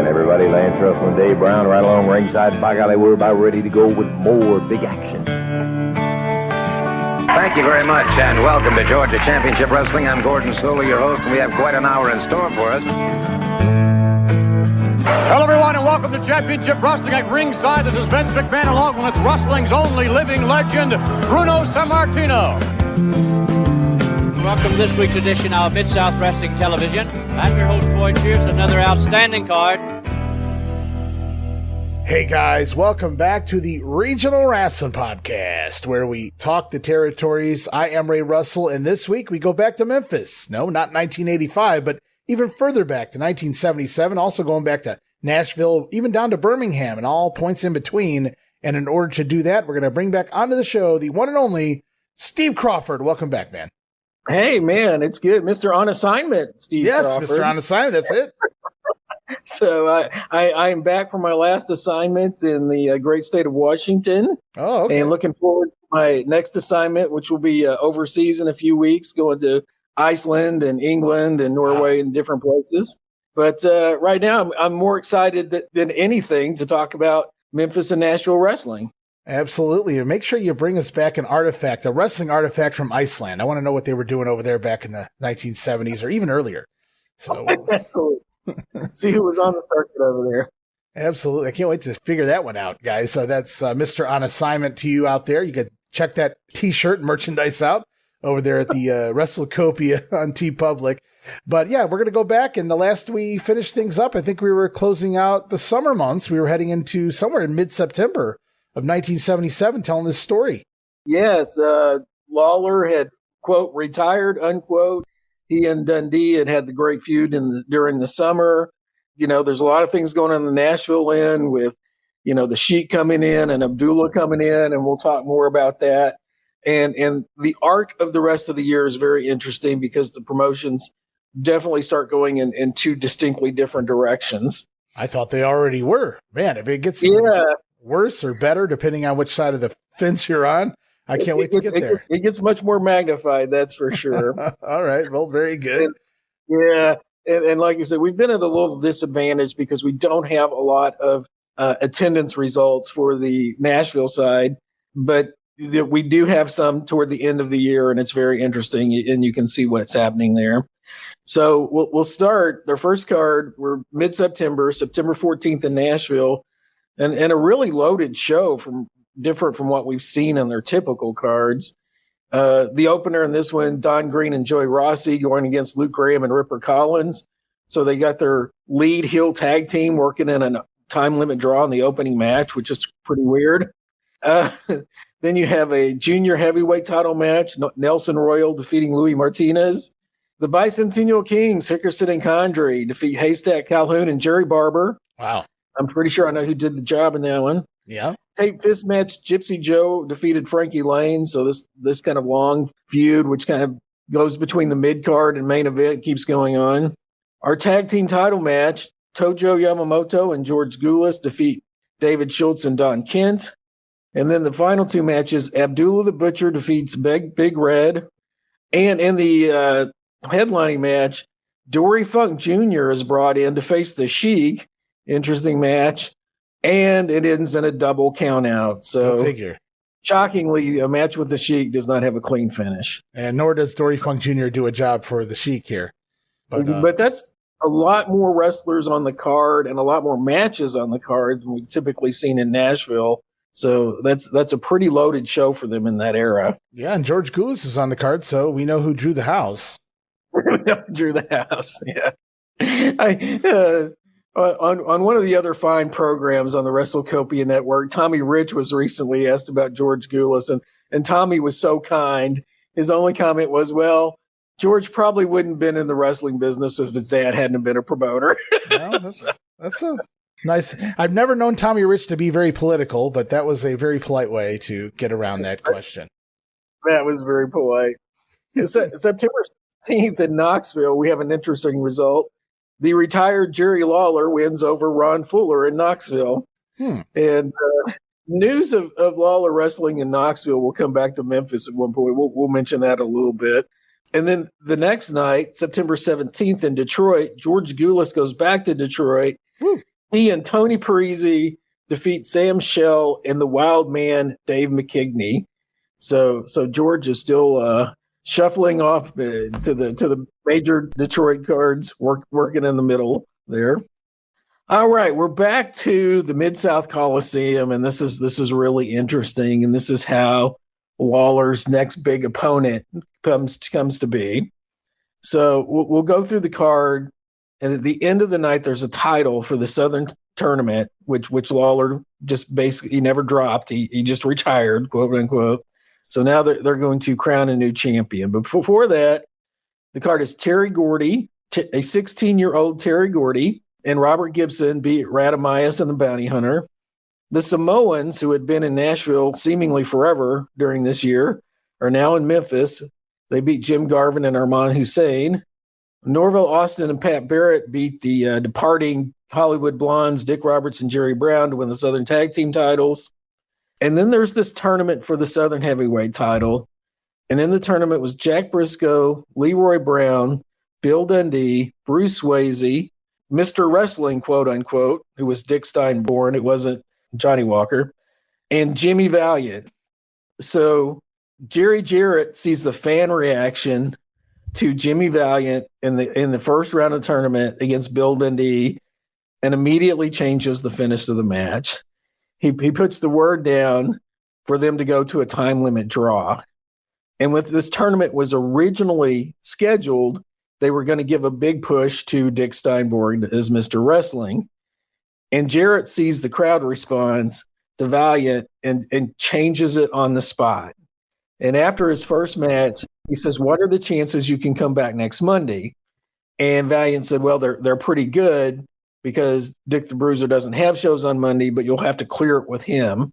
again, everybody. Lance Russell and Dave Brown right along ringside. By golly, we're about ready to go with more big action. Thank you very much, and welcome to Georgia Championship Wrestling. I'm Gordon Solie, your host, and we have quite an hour in store for us. Hello, everyone, and welcome to Championship Wrestling at ringside. This is Vince McMahon, along with wrestling's only living legend, Bruno Sammartino. Welcome to this week's edition of Mid-South Wrestling Television. I'm your host, Boyd Pierce, another outstanding card. Hey guys, welcome back to the Regional Rasslin podcast, where we talk the territories. I am Ray Russell, and this week we go back to Memphis. No, not 1985, but even further back to 1977, also going back to Nashville, even down to Birmingham, and all points in between. And in order to do that, we're going to bring back onto the show the one and only Steve Crawford. Welcome back, man. Hey, man, it's good. Mr. On Assignment, Steve Crawford. Mr. On Assignment, that's it. So I'm back from my last assignment in the great state of Washington. Oh, okay. And looking forward to my next assignment, which will be overseas in a few weeks, going to Iceland and England and Norway and different places. But right now, I'm more excited than anything to talk about Memphis and Nashville wrestling. Absolutely. And make sure you bring us back an artifact, a wrestling artifact from Iceland. I want to know what they were doing over there back in the 1970s or even earlier. So Absolutely. See who was on the circuit over there. Absolutely. I can't wait to figure that one out, guys. So that's Mr. On Assignment to you out there. You can check that T-shirt merchandise out over there at the WrestleCopia on TeePublic. But yeah, we're going to go back. And the last we finished things up, I think we were closing out the summer months. We were heading into somewhere in mid-September of 1977, telling this story. Yes, Lawler had, quote, retired, unquote. He and Dundee had the great feud during the summer. You know, there's a lot of things going on in the Nashville end with, you know, the Sheik coming in and Abdullah coming in, and we'll talk more about that. And the arc of the rest of the year is very interesting because the promotions definitely start going in two distinctly different directions. I thought they already were. Man, if it gets worse or better, depending on which side of the fence you're on, I can't wait to get there. It gets much more magnified, that's for sure. All right. Well, very good. And like you said, we've been at a little disadvantage because we don't have a lot of attendance results for the Nashville side, but we do have some toward the end of the year, and it's very interesting, and you can see what's happening there. So we'll start their first card. We're mid-September, September 14th in Nashville, and a really loaded show different from what we've seen on their typical cards. The opener in this one, Don Green and Joey Rossi going against Luke Graham and Ripper Collins. So they got their lead heel tag team working in a time limit draw in the opening match, which is pretty weird. Then you have a junior heavyweight title match, Nelson Royal defeating Louis Martinez. The Bicentennial Kings, Hickerson and Condrey, defeat Haystack Calhoun and Jerry Barber. Wow. I'm pretty sure I know who did the job in that one. Yeah. Tape fist match, Gypsy Joe defeated Frankie Lane. So this kind of long feud, which kind of goes between the mid-card and main event, keeps going on. Our tag team title match, Tojo Yamamoto and George Gulas defeat David Schultz and Don Kent. And then the final two matches, Abdullah the Butcher defeats Big Red. And in the headlining match, Dory Funk Jr. is brought in to face the Sheik. Interesting match. And it ends in a double count out. So figure. Shockingly, a match with the Sheik does not have a clean finish. And nor does Dory Funk Jr. do a job for the Sheik here. But that's a lot more wrestlers on the card and a lot more matches on the card than we've typically seen in Nashville. So that's a pretty loaded show for them in that era. Yeah, and George Gulas is on the card, so we know who drew the house. Drew the house, yeah. On one of the other fine programs on the WrestleCopia Network, Tommy Rich was recently asked about George Gulas, and Tommy was so kind. His only comment was, well, George probably wouldn't have been in the wrestling business if his dad hadn't been a promoter. Well, that's a nice. I've never known Tommy Rich to be very political, but that was a very polite way to get around that question. That was very polite. September 16th in Knoxville, we have an interesting result. The retired Jerry Lawler wins over Ron Fuller in Knoxville. And news of Lawler wrestling in Knoxville will come back to Memphis at one point. We'll mention that a little bit. And then the next night, September 17th in Detroit, George Gulas goes back to Detroit. he and Tony Parisi defeat Sam Shell and the Wild Man Dave McKigney. So George is still shuffling off to the major Detroit cards, working in the middle there. All right, we're back to the Mid-South Coliseum, and this is really interesting, and this is how Lawler's next big opponent comes to be. So we'll go through the card, and at the end of the night, there's a title for the Southern Tournament, which Lawler just basically never dropped. He just retired, quote unquote. So now they're going to crown a new champion. But before that, the card is Terry Gordy, a 16-year-old Terry Gordy, and Robert Gibson beat Radamias and the Bounty Hunter. The Samoans, who had been in Nashville seemingly forever during this year, are now in Memphis. They beat Jim Garvin and Armand Hussein. Norville Austin and Pat Barrett beat the departing Hollywood Blondes, Dick Roberts and Jerry Brown, to win the Southern Tag Team titles. And then there's this tournament for the Southern Heavyweight title. And in the tournament was Jack Briscoe, Leroy Brown, Bill Dundee, Bruce Swayze, Mr. Wrestling, quote unquote, who was Dick Steinborn. It wasn't Johnny Walker, and Jimmy Valiant. So Jerry Jarrett sees the fan reaction to Jimmy Valiant in the first round of the tournament against Bill Dundee and immediately changes the finish of the match. He puts the word down for them to go to a time limit draw. And with this tournament was originally scheduled, they were going to give a big push to Dick Steinborg as Mr. Wrestling. And Jarrett sees the crowd response to Valiant and changes it on the spot. And after his first match, he says, "What are the chances you can come back next Monday?" And Valiant said, "Well, they're pretty good because Dick the Bruiser doesn't have shows on Monday, but you'll have to clear it with him."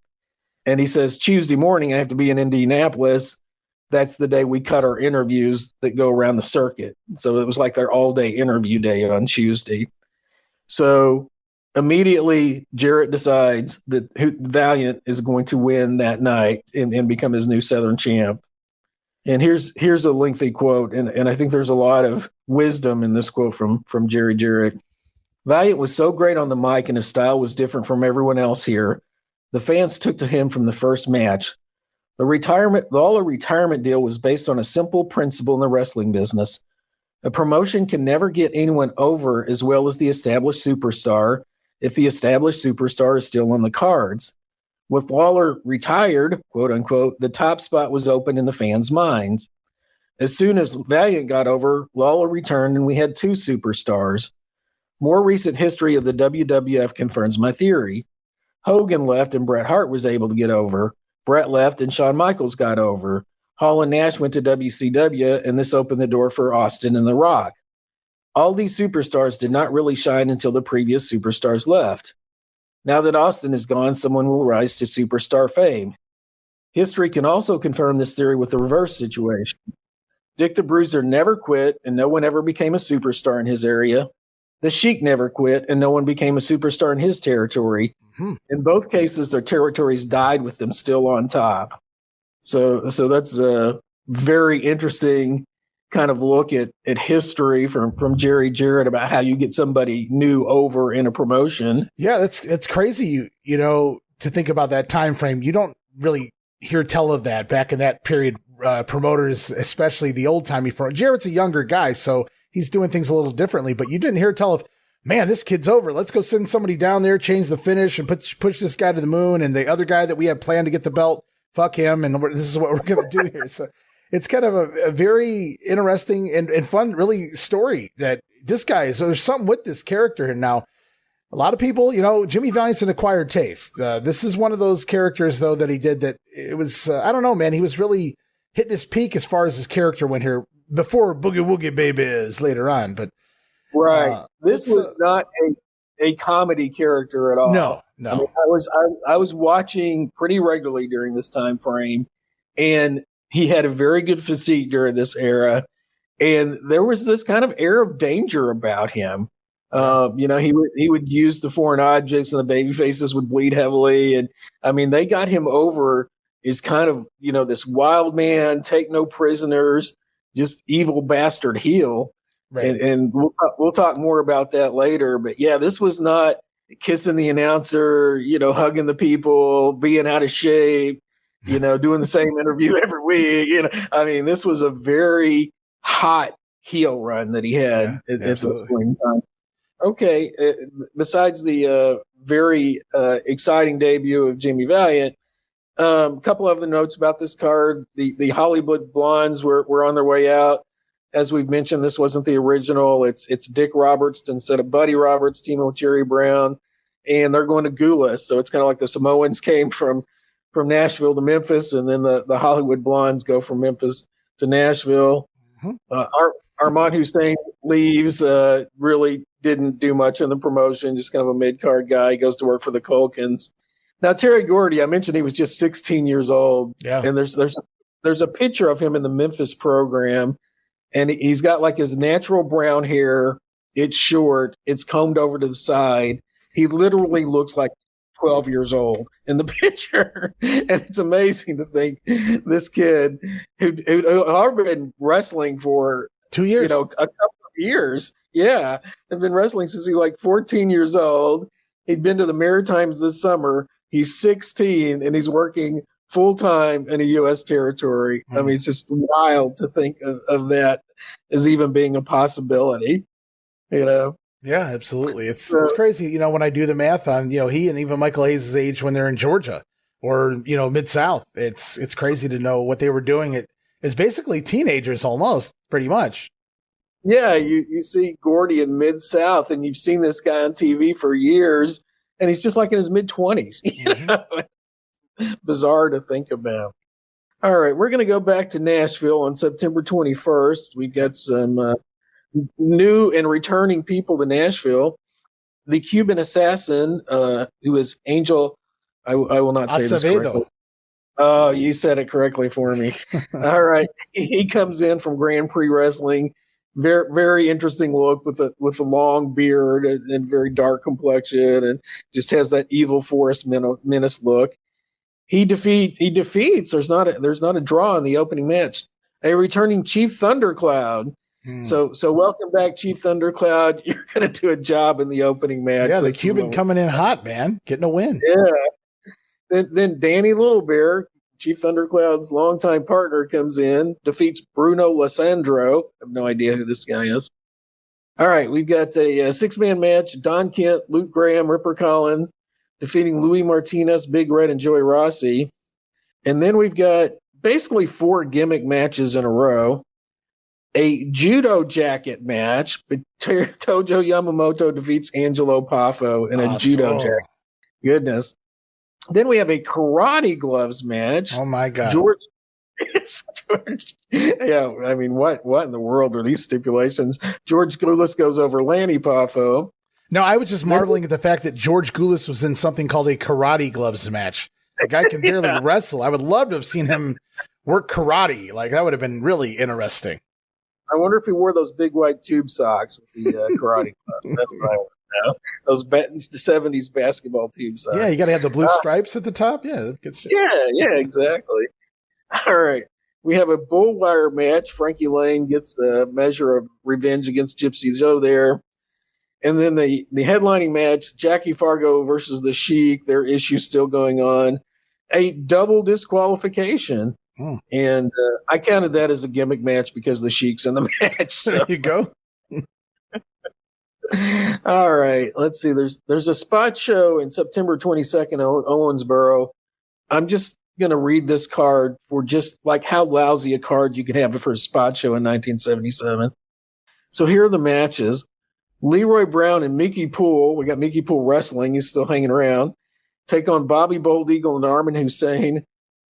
And he says, "Tuesday morning, I have to be in Indianapolis. That's the day we cut our interviews that go around the circuit." So it was like their all-day interview day on Tuesday. So immediately, Jarrett decides that Valiant is going to win that night and become his new Southern champ. And here's a lengthy quote, and I think there's a lot of wisdom in this quote from Jerry Jarrett. "Valiant was so great on the mic, and his style was different from everyone else here. The fans took to him from the first match. The Lawler retirement deal was based on a simple principle in the wrestling business. A promotion can never get anyone over as well as the established superstar if the established superstar is still on the cards. With Lawler retired, quote unquote, the top spot was open in the fans' minds. As soon as Valiant got over, Lawler returned and we had two superstars. More recent history of the WWF confirms my theory. Hogan left and Bret Hart was able to get over. Bret left and Shawn Michaels got over. Hall and Nash went to WCW, and this opened the door for Austin and The Rock. All these superstars did not really shine until the previous superstars left. Now that Austin is gone, someone will rise to superstar fame. History can also confirm this theory with the reverse situation. Dick the Bruiser never quit, and no one ever became a superstar in his area. The Sheik never quit, and no one became a superstar in his territory. Mm-hmm. In both cases, their territories died with them still on top." So that's a very interesting kind of look at history from Jerry Jarrett about how you get somebody new over in a promotion. Yeah, that's crazy. You know, to think about that time frame. You don't really hear tell of that back in that period. Promoters, especially the old timey pro. Jarrett's a younger guy, so he's doing things a little differently. But you didn't hear tell of, man, this kid's over. Let's go send somebody down there, change the finish, and push this guy to the moon. And the other guy that we have planned to get the belt, fuck him. And this is what we're going to do here. So it's kind of a very interesting and fun, really, story that this guy is. So there's something with this character. And now a lot of people, you know, Jimmy Valiant's an acquired taste. This is one of those characters, though, that he did that it was, I don't know, man, he was really hitting his peak as far as his character went here before Boogie Woogie Baby is later on. But right. This was not a comedy character at all. No. I mean, I was watching pretty regularly during this time frame, and he had a very good physique during this era, and there was this kind of air of danger about him. You know, he would use the foreign objects, and the baby faces would bleed heavily, and I mean, they got him over as kind of, you know, this wild man, take no prisoners, just evil bastard heel. Right. And we'll talk more about that later. But yeah, this was not kissing the announcer, hugging the people, being out of shape, doing the same interview every week. I mean, this was a very hot heel run that he had at this point in time. Okay, besides the very exciting debut of Jimmy Valiant, a couple of the notes about this card. The Hollywood Blondes were on their way out. As we've mentioned, this wasn't the original. It's Dick Roberts instead of Buddy Roberts, teaming with Jerry Brown, and they're going to Gulas. So it's kind of like the Samoans came from Nashville to Memphis, and then the Hollywood Blondes go from Memphis to Nashville. Armand Hussein leaves, really didn't do much in the promotion, just kind of a mid-card guy. He goes to work for the Culkins. Now, Terry Gordy, I mentioned he was just 16 years old, and there's a picture of him in the Memphis program, and he's got like his natural brown hair. It's short. It's combed over to the side. He literally looks like 12 years old in the picture. And it's amazing to think this kid who'd already been wrestling for 2 years, a couple of years. Yeah. Had been wrestling since he's like 14 years old. He'd been to the Maritimes this summer. He's 16 and he's working full time in a U.S. territory. I mean, it's just wild to think of that as even being a possibility, Yeah, absolutely. It's crazy. When I do the math on, he and even Michael Hayes' age when they're in Georgia or, Mid-South, it's crazy to know what they were doing. It's basically teenagers almost, pretty much. Yeah, you see Gordy in Mid-South, and you've seen this guy on TV for years, and he's just like in his mid-20s. Bizarre to think about. All right, we're going to go back to Nashville on September 21st. We've got some new and returning people to Nashville. The Cuban assassin, who is Angel, I will not say this correctly. Oh, you said it correctly for me. All right, he comes in from Grand Prix Wrestling. Very, very interesting look with a long beard and very dark complexion, and just has that evil force menace look. He defeats. There's not a draw in the opening match. A returning Chief Thundercloud. So welcome back, Chief Thundercloud. You're going to do a job in the opening match. Yeah, the Cuban coming in hot, man, getting a win. Yeah. Then Danny Littlebear, Chief Thundercloud's longtime partner, comes in, defeats Bruno Lissandro. I have no idea who this guy is. All right, we've got a six-man match. Don Kent, Luke Graham, Ripper Collins, defeating Louis Martinez, Big Red, and Joey Rossi. And then we've got basically 4 gimmick matches in a row. A judo jacket match, but Tojo Yamamoto defeats Angelo Poffo in a judo jacket. Goodness. Then we have a karate gloves match. Oh, my God. George. Yeah, I mean, what in the world are these stipulations? George Gulas goes over Lanny Poffo. No, I was just marveling at the fact that George Gulas was in something called a karate gloves match. The guy can barely wrestle. I would love to have seen him work karate. Like, that would have been really interesting. I wonder if he wore those big white tube socks with the karate gloves. That's what I want to know. Those the 70s basketball tube socks. Yeah, you got to have the blue stripes at the top. Yeah, good shit. Yeah, exactly. All right. We have a bull wire match. Frankie Lane gets the measure of revenge against Gypsy Joe there. And then the headlining match, Jackie Fargo versus the Sheik. Their issue still going on. A double disqualification. And I counted that as a gimmick match because the Sheik's in the match. So. There you go. All right. Let's see. There's a spot show in September 22nd in Owensboro. I'm just going to read this card for just like how lousy a card you could have for a spot show in 1977. So here are the matches. Leroy Brown and Mickey Poole. We got Mickey Poole wrestling. He's still hanging around. Take on Bobby Bold Eagle and Armin Hussein.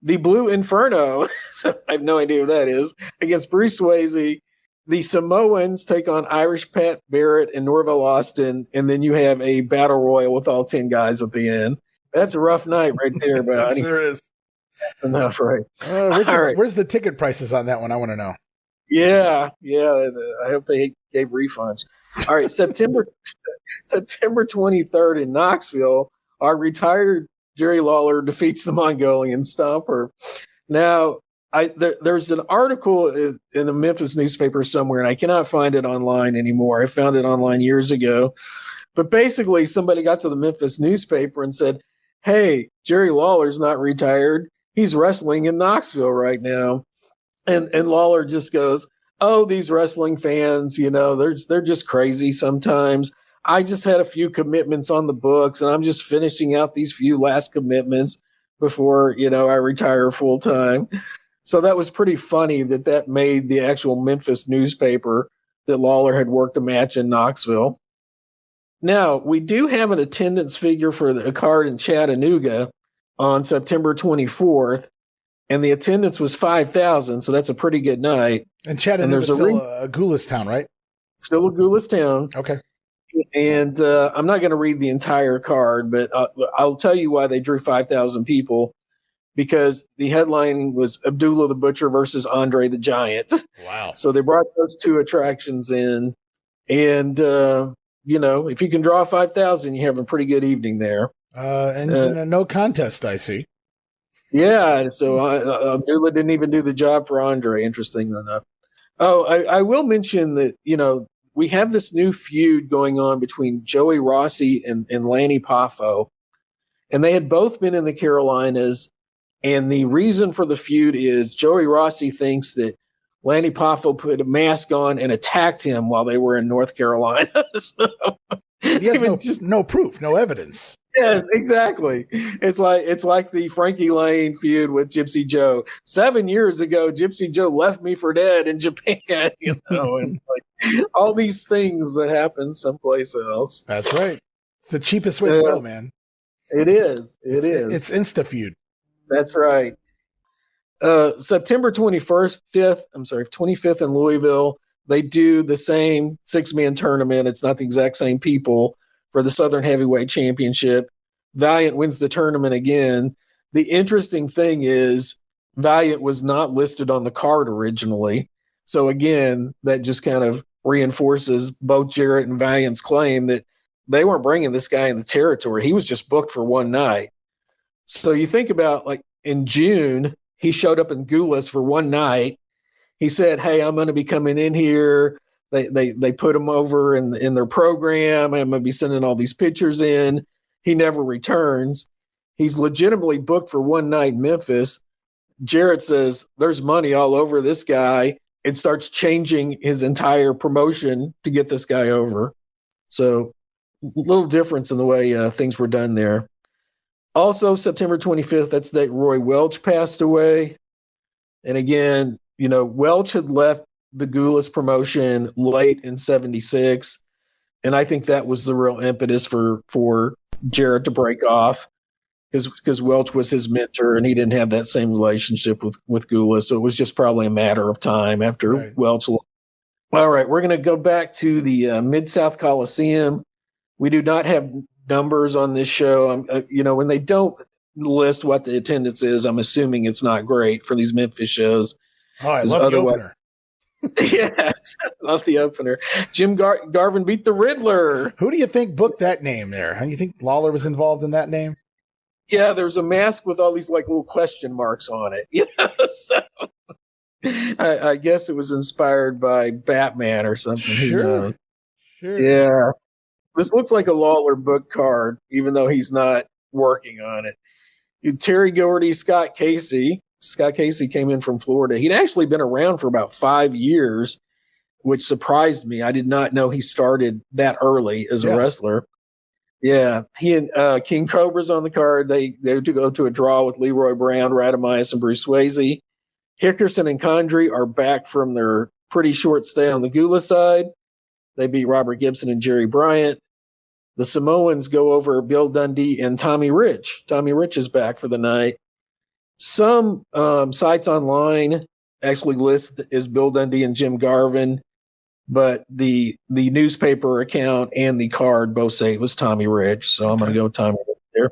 The Blue Inferno. So I have no idea what that is. Against Bruce Swayze. The Samoans take on Irish Pat Barrett and Norville Austin. And then you have a battle royal with all 10 guys at the end. That's a rough night right there, buddy. Sure is. That's enough, right? Where's the ticket prices on that one? I want to know. Yeah. I hope they gave refunds. All right, September 23rd in Knoxville, our retired Jerry Lawler defeats the Mongolian Stomper. Now, there's an article in the Memphis newspaper somewhere, and I cannot find it online anymore. I found it online years ago, But basically, somebody got to the Memphis newspaper and said, hey, Jerry Lawler's not retired. He's wrestling in Knoxville right now. And Lawler just goes, oh, these wrestling fans, they're just crazy sometimes. I just had a few commitments on the books, and I'm just finishing out these few last commitments before, I retire full time. So that was pretty funny that made the actual Memphis newspaper that Lawler had worked a match in Knoxville. Now, we do have an attendance figure for a card in Chattanooga on September 24th, and the attendance was 5,000, so that's a pretty good night. And Chattanooga is still a Gulas town, right? Still a Gulas town. Okay. And I'm not going to read the entire card, but I'll tell you why they drew 5,000 people, because the headline was Abdullah the Butcher versus Andre the Giant. Wow. So they brought those two attractions in, and, if you can draw 5,000, you have a pretty good evening there. And a no contest, I see. Yeah, so Abdullah didn't even do the job for Andre, interestingly enough. Oh, I will mention that, we have this new feud going on between Joey Rossi and Lanny Poffo, and they had both been in the Carolinas, and the reason for the feud is Joey Rossi thinks that Lanny Poffo put a mask on and attacked him while they were in North Carolina. So, he has no proof, no evidence. Yeah, exactly. It's like the Frankie Lane feud with Gypsy Joe. 7 years ago, Gypsy Joe left me for dead in Japan, and all these things that happen someplace else. That's right. It's the cheapest way to go, man. It is. It's Insta-feud. That's right. September 25th in Louisville, they do the same 6-man tournament. It's not the exact same people for the Southern Heavyweight Championship. Valiant wins the tournament again. The interesting thing is Valiant was not listed on the card originally. So again, that just kind of reinforces both Jarrett and Valiant's claim that they weren't bringing this guy in the territory. He was just booked for one night. So you think about, like, in June, he showed up in Gulas for one night. He said, hey, I'm going to be coming in here. They put him over in their program. I'm going to be sending all these pictures in. He never returns. He's legitimately booked for one night in Memphis. Jarrett says, there's money all over this guy, and starts changing his entire promotion to get this guy over. So a little difference in the way things were done there. Also, September 25th, that's the day Roy Welch passed away. And again, Welch had left the Gulas promotion late in 76. And I think that was the real impetus for Jarrett to break off, because Welch was his mentor and he didn't have that same relationship with Gulas. So it was just probably a matter of time after Welch left. All right, we're going to go back to the Mid-South Coliseum. We do not have numbers on this show. When they don't list what the attendance is, I'm assuming it's not great for these Memphis shows. Oh, I love the opener. Yes, love the opener. Jim Garvin beat the Riddler. Who do you think booked that name there? How do you think Lawler was involved in that name? Yeah, there's a mask with all these little question marks on it. So I guess it was inspired by Batman or something. Sure. Yeah. This looks like a Lawler book card, even though he's not working on it. Terry Gordy, Scott Casey. Scott Casey came in from Florida. He'd actually been around for about 5 years, which surprised me. I did not know he started that early as a wrestler. Yeah. He and King Cobra's on the card. They go to a draw with Leroy Brown, Radamias, and Bruce Swayze. Hickerson and Condrey are back from their pretty short stay on the Gula side. They beat Robert Gibson and Jerry Bryant. The Samoans go over Bill Dundee and Tommy Rich. Tommy Rich is back for the night. Some sites online actually list as Bill Dundee and Jim Garvin, but the newspaper account and the card both say it was Tommy Rich, so I'm going to go with Tommy Rich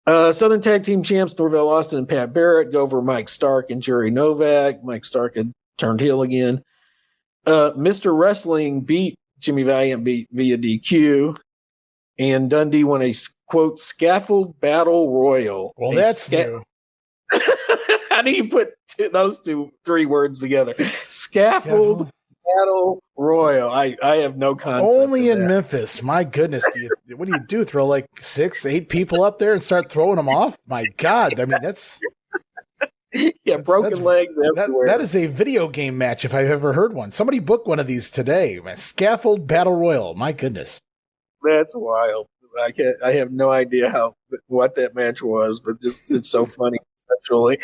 there. Southern Tag Team Champs Norvell Austin and Pat Barrett go over Mike Stark and Jerry Novak. Mike Stark had turned heel again. Mr. Wrestling beat Jimmy Valiant via DQ, and Dundee won a, quote, Scaffold Battle Royal. Well, that's new. How do you put those three words together? Scaffold Battle Royal. I have no concept. Only of in that. Memphis. My goodness. What do you do? Throw like 6, 8 people up there and start throwing them off? My God. I mean, that's broken legs everywhere. That is a video game match if I've ever heard one. Somebody book one of these today. Man, Scaffold Battle Royal. My goodness. That's wild. I have no idea what that match was, but just it's so funny conceptually.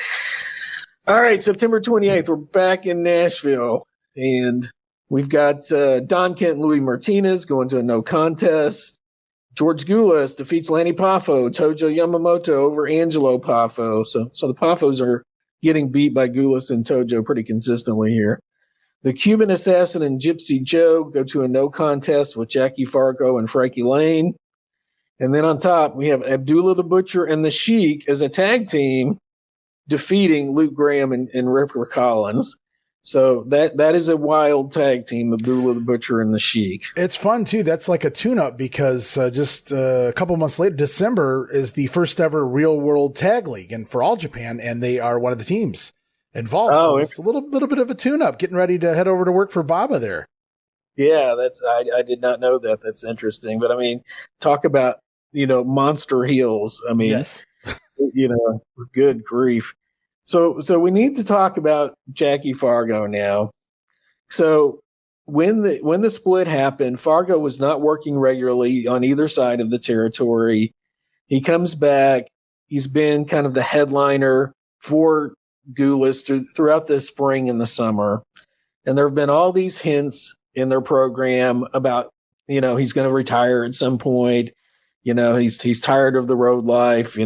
All right, September 28th, we're back in Nashville, and we've got Don Kent and Louis Martinez going to a no contest. George Gulas defeats Lanny Poffo, Tojo Yamamoto over Angelo Poffo. So the Poffos are getting beat by Gulas and Tojo pretty consistently here. The Cuban Assassin and Gypsy Joe go to a no contest with Jackie Fargo and Frankie Lane. And then on top, we have Abdullah the Butcher and the Sheik as a tag team defeating Luke Graham and Ripper Collins. So that is a wild tag team, Abdullah the Butcher and the Sheik. It's fun, too. That's like a tune-up because just a couple months later, December is the first ever Real World Tag League and for All Japan, and they are one of the teams involved. So it's a little bit of a tune-up, getting ready to head over to work for Baba there. Yeah, I did not know that. That's interesting. But, I mean, talk about, monster heels. I mean, yes. Good grief. So we need to talk about Jackie Fargo now. So when the split happened, Fargo was not working regularly on either side of the territory. He comes back. He's been kind of the headliner for Gulas throughout the spring and the summer. And there have been all these hints in their program about, he's going to retire at some point. He's tired of the road life,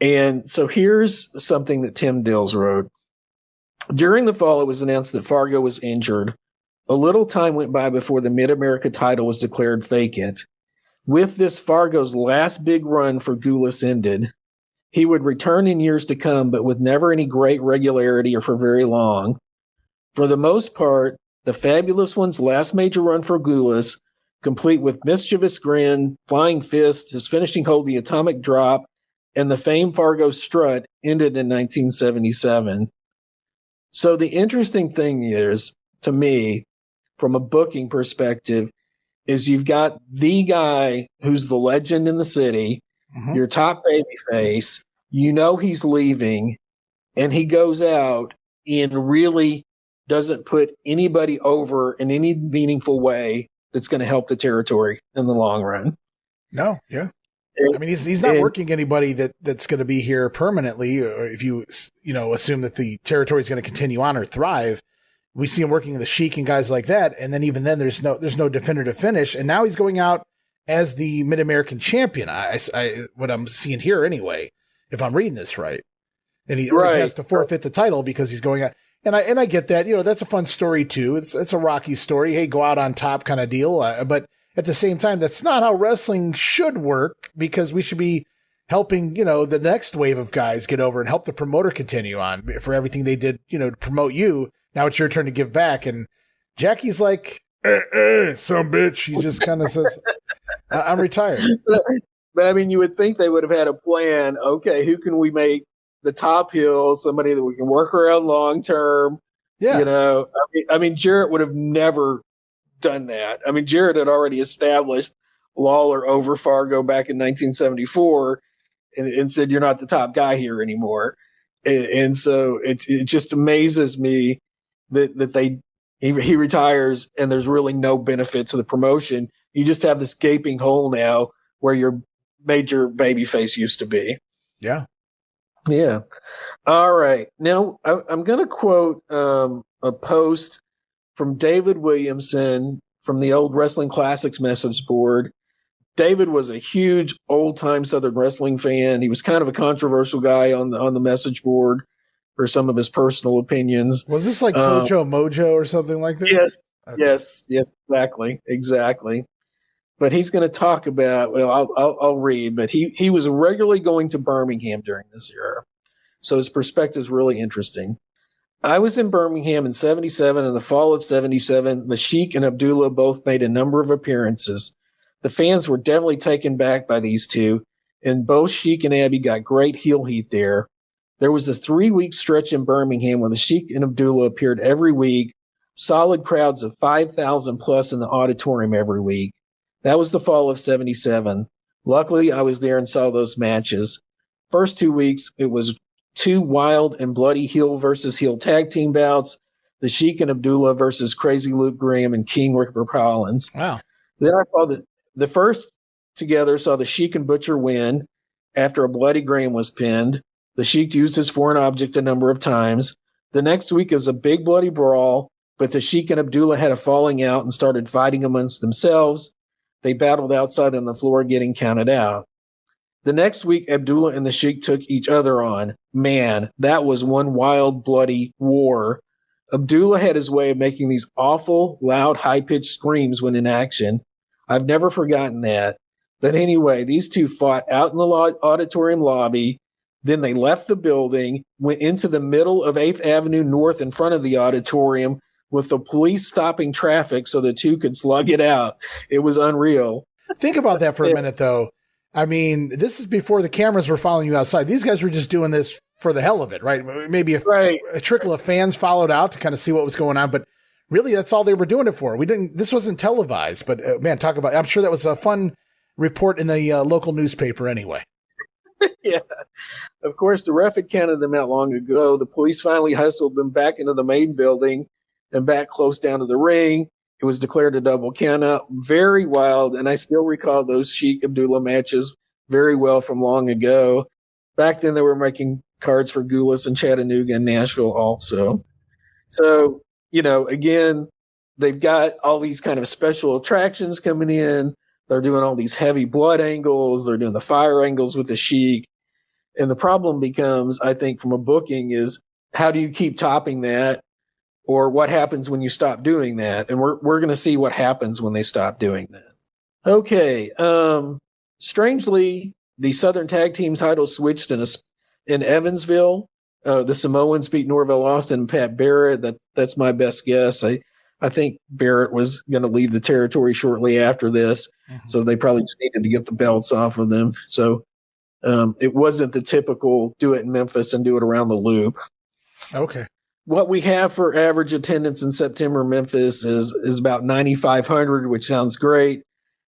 And so here's something that Tim Dills wrote. During the fall, it was announced that Fargo was injured. A little time went by before the Mid-America title was declared vacant. With this, Fargo's last big run for Gulas ended. He would return in years to come, but with never any great regularity or for very long. For the most part, the Fabulous One's last major run for Gulas, complete with mischievous grin, flying fist, his finishing hold, the atomic drop, and the famed Fargo strut, ended in 1977. So the interesting thing is, to me, from a booking perspective, is you've got the guy who's the legend in the city, your top babyface, he's leaving, and he goes out and really doesn't put anybody over in any meaningful way that's going to help the territory in the long run. No, yeah. I mean, he's not working anybody that's going to be here permanently. Or if you assume that the territory is going to continue on or thrive, we see him working the Sheik and guys like that. And then even then, there's no definitive finish. And now he's going out as the Mid-American champion. What I'm seeing here anyway, if I'm reading this right, and he has to forfeit the title because he's going out. And I get that. That's a fun story too. It's a Rocky story. Hey, go out on top kind of deal. But at the same time, that's not how wrestling should work, because we should be helping, the next wave of guys get over and help the promoter continue on for everything they did, to promote you. Now it's your turn to give back. And Jackie's like, some bitch. He just kind of says, I'm retired. But I mean, you would think they would have had a plan. Okay, who can we make the top heel, somebody that we can work around long term? Yeah. I mean, Jarrett would have never done that. I mean, Jarrett had already established Lawler over Fargo back in 1974 and said, you're not the top guy here anymore. And so it just amazes me that he retires and there's really no benefit to the promotion. You just have this gaping hole now where your major babyface used to be. Yeah. Yeah. All right. Now I'm going to quote a post from David Williamson from the old Wrestling Classics message board. David was a huge old-time Southern wrestling fan. He was kind of a controversial guy on the message board for some of his personal opinions. Was this like Tojo Mojo or something like that? Yes. Okay. Yes, exactly. But he's going to talk about, I'll read, but he was regularly going to Birmingham during this era. So his perspective is really interesting. I was in Birmingham in 77. In the fall of 77, the Sheik and Abdullah both made a number of appearances. The fans were definitely taken back by these two, and both Sheik and Abby got great heel heat there. There was a 3-week stretch in Birmingham where the Sheik and Abdullah appeared every week, solid crowds of 5,000 plus in the auditorium every week. That was the fall of 77. Luckily, I was there and saw those matches. First 2 weeks, it was 2 wild and bloody heel versus heel tag team bouts. The Sheik and Abdullah versus Crazy Luke Graham and King Ripper Collins. Wow. Then I saw the first together saw the Sheik and Butcher win after a bloody Graham was pinned. The Sheik used his foreign object a number of times. The next week is a big bloody brawl, but the Sheik and Abdullah had a falling out and started fighting amongst themselves. They battled outside on the floor, getting counted out. The next week, Abdullah and the Sheik took each other on. Man, that was one wild, bloody war. Abdullah had his way of making these awful, loud, high-pitched screams when in action. I've never forgotten that. But anyway, these two fought out in the auditorium lobby. Then they left the building, went into the middle of 8th Avenue North in front of the auditorium with the police stopping traffic so the two could slug it out. It was unreal. Think about that for a minute, though. I mean, this is before the cameras were following you outside. These guys were just doing this for the hell of it, right? Maybe a trickle of fans followed out to kind of see what was going on, but really that's all they were doing it for. This wasn't televised, but man, talk about, I'm sure that was a fun report in the local newspaper anyway. Yeah. Of course, the ref had counted them out long ago. The police finally hustled them back into the main building and back close down to the ring. It was declared a double countout. Very wild, and I still recall those Sheik Abdullah matches very well from long ago. Back then, they were making cards for Gulas and Chattanooga and Nashville also. So, again, they've got all these kind of special attractions coming in. They're doing all these heavy blood angles. They're doing the fire angles with the Sheik. And the problem becomes, I think, from a booking is how do you keep topping that? Or what happens when you stop doing that? And we're going to see what happens when they stop doing that. Okay. Strangely, the Southern Tag Team title switched in Evansville. The Samoans beat Norvell Austin and Pat Barrett. That's my best guess. I think Barrett was going to leave the territory shortly after this, so they probably just needed to get the belts off of them. So it wasn't the typical do it in Memphis and do it around the loop. Okay. What we have for average attendance in September Memphis is about 9,500, which sounds great,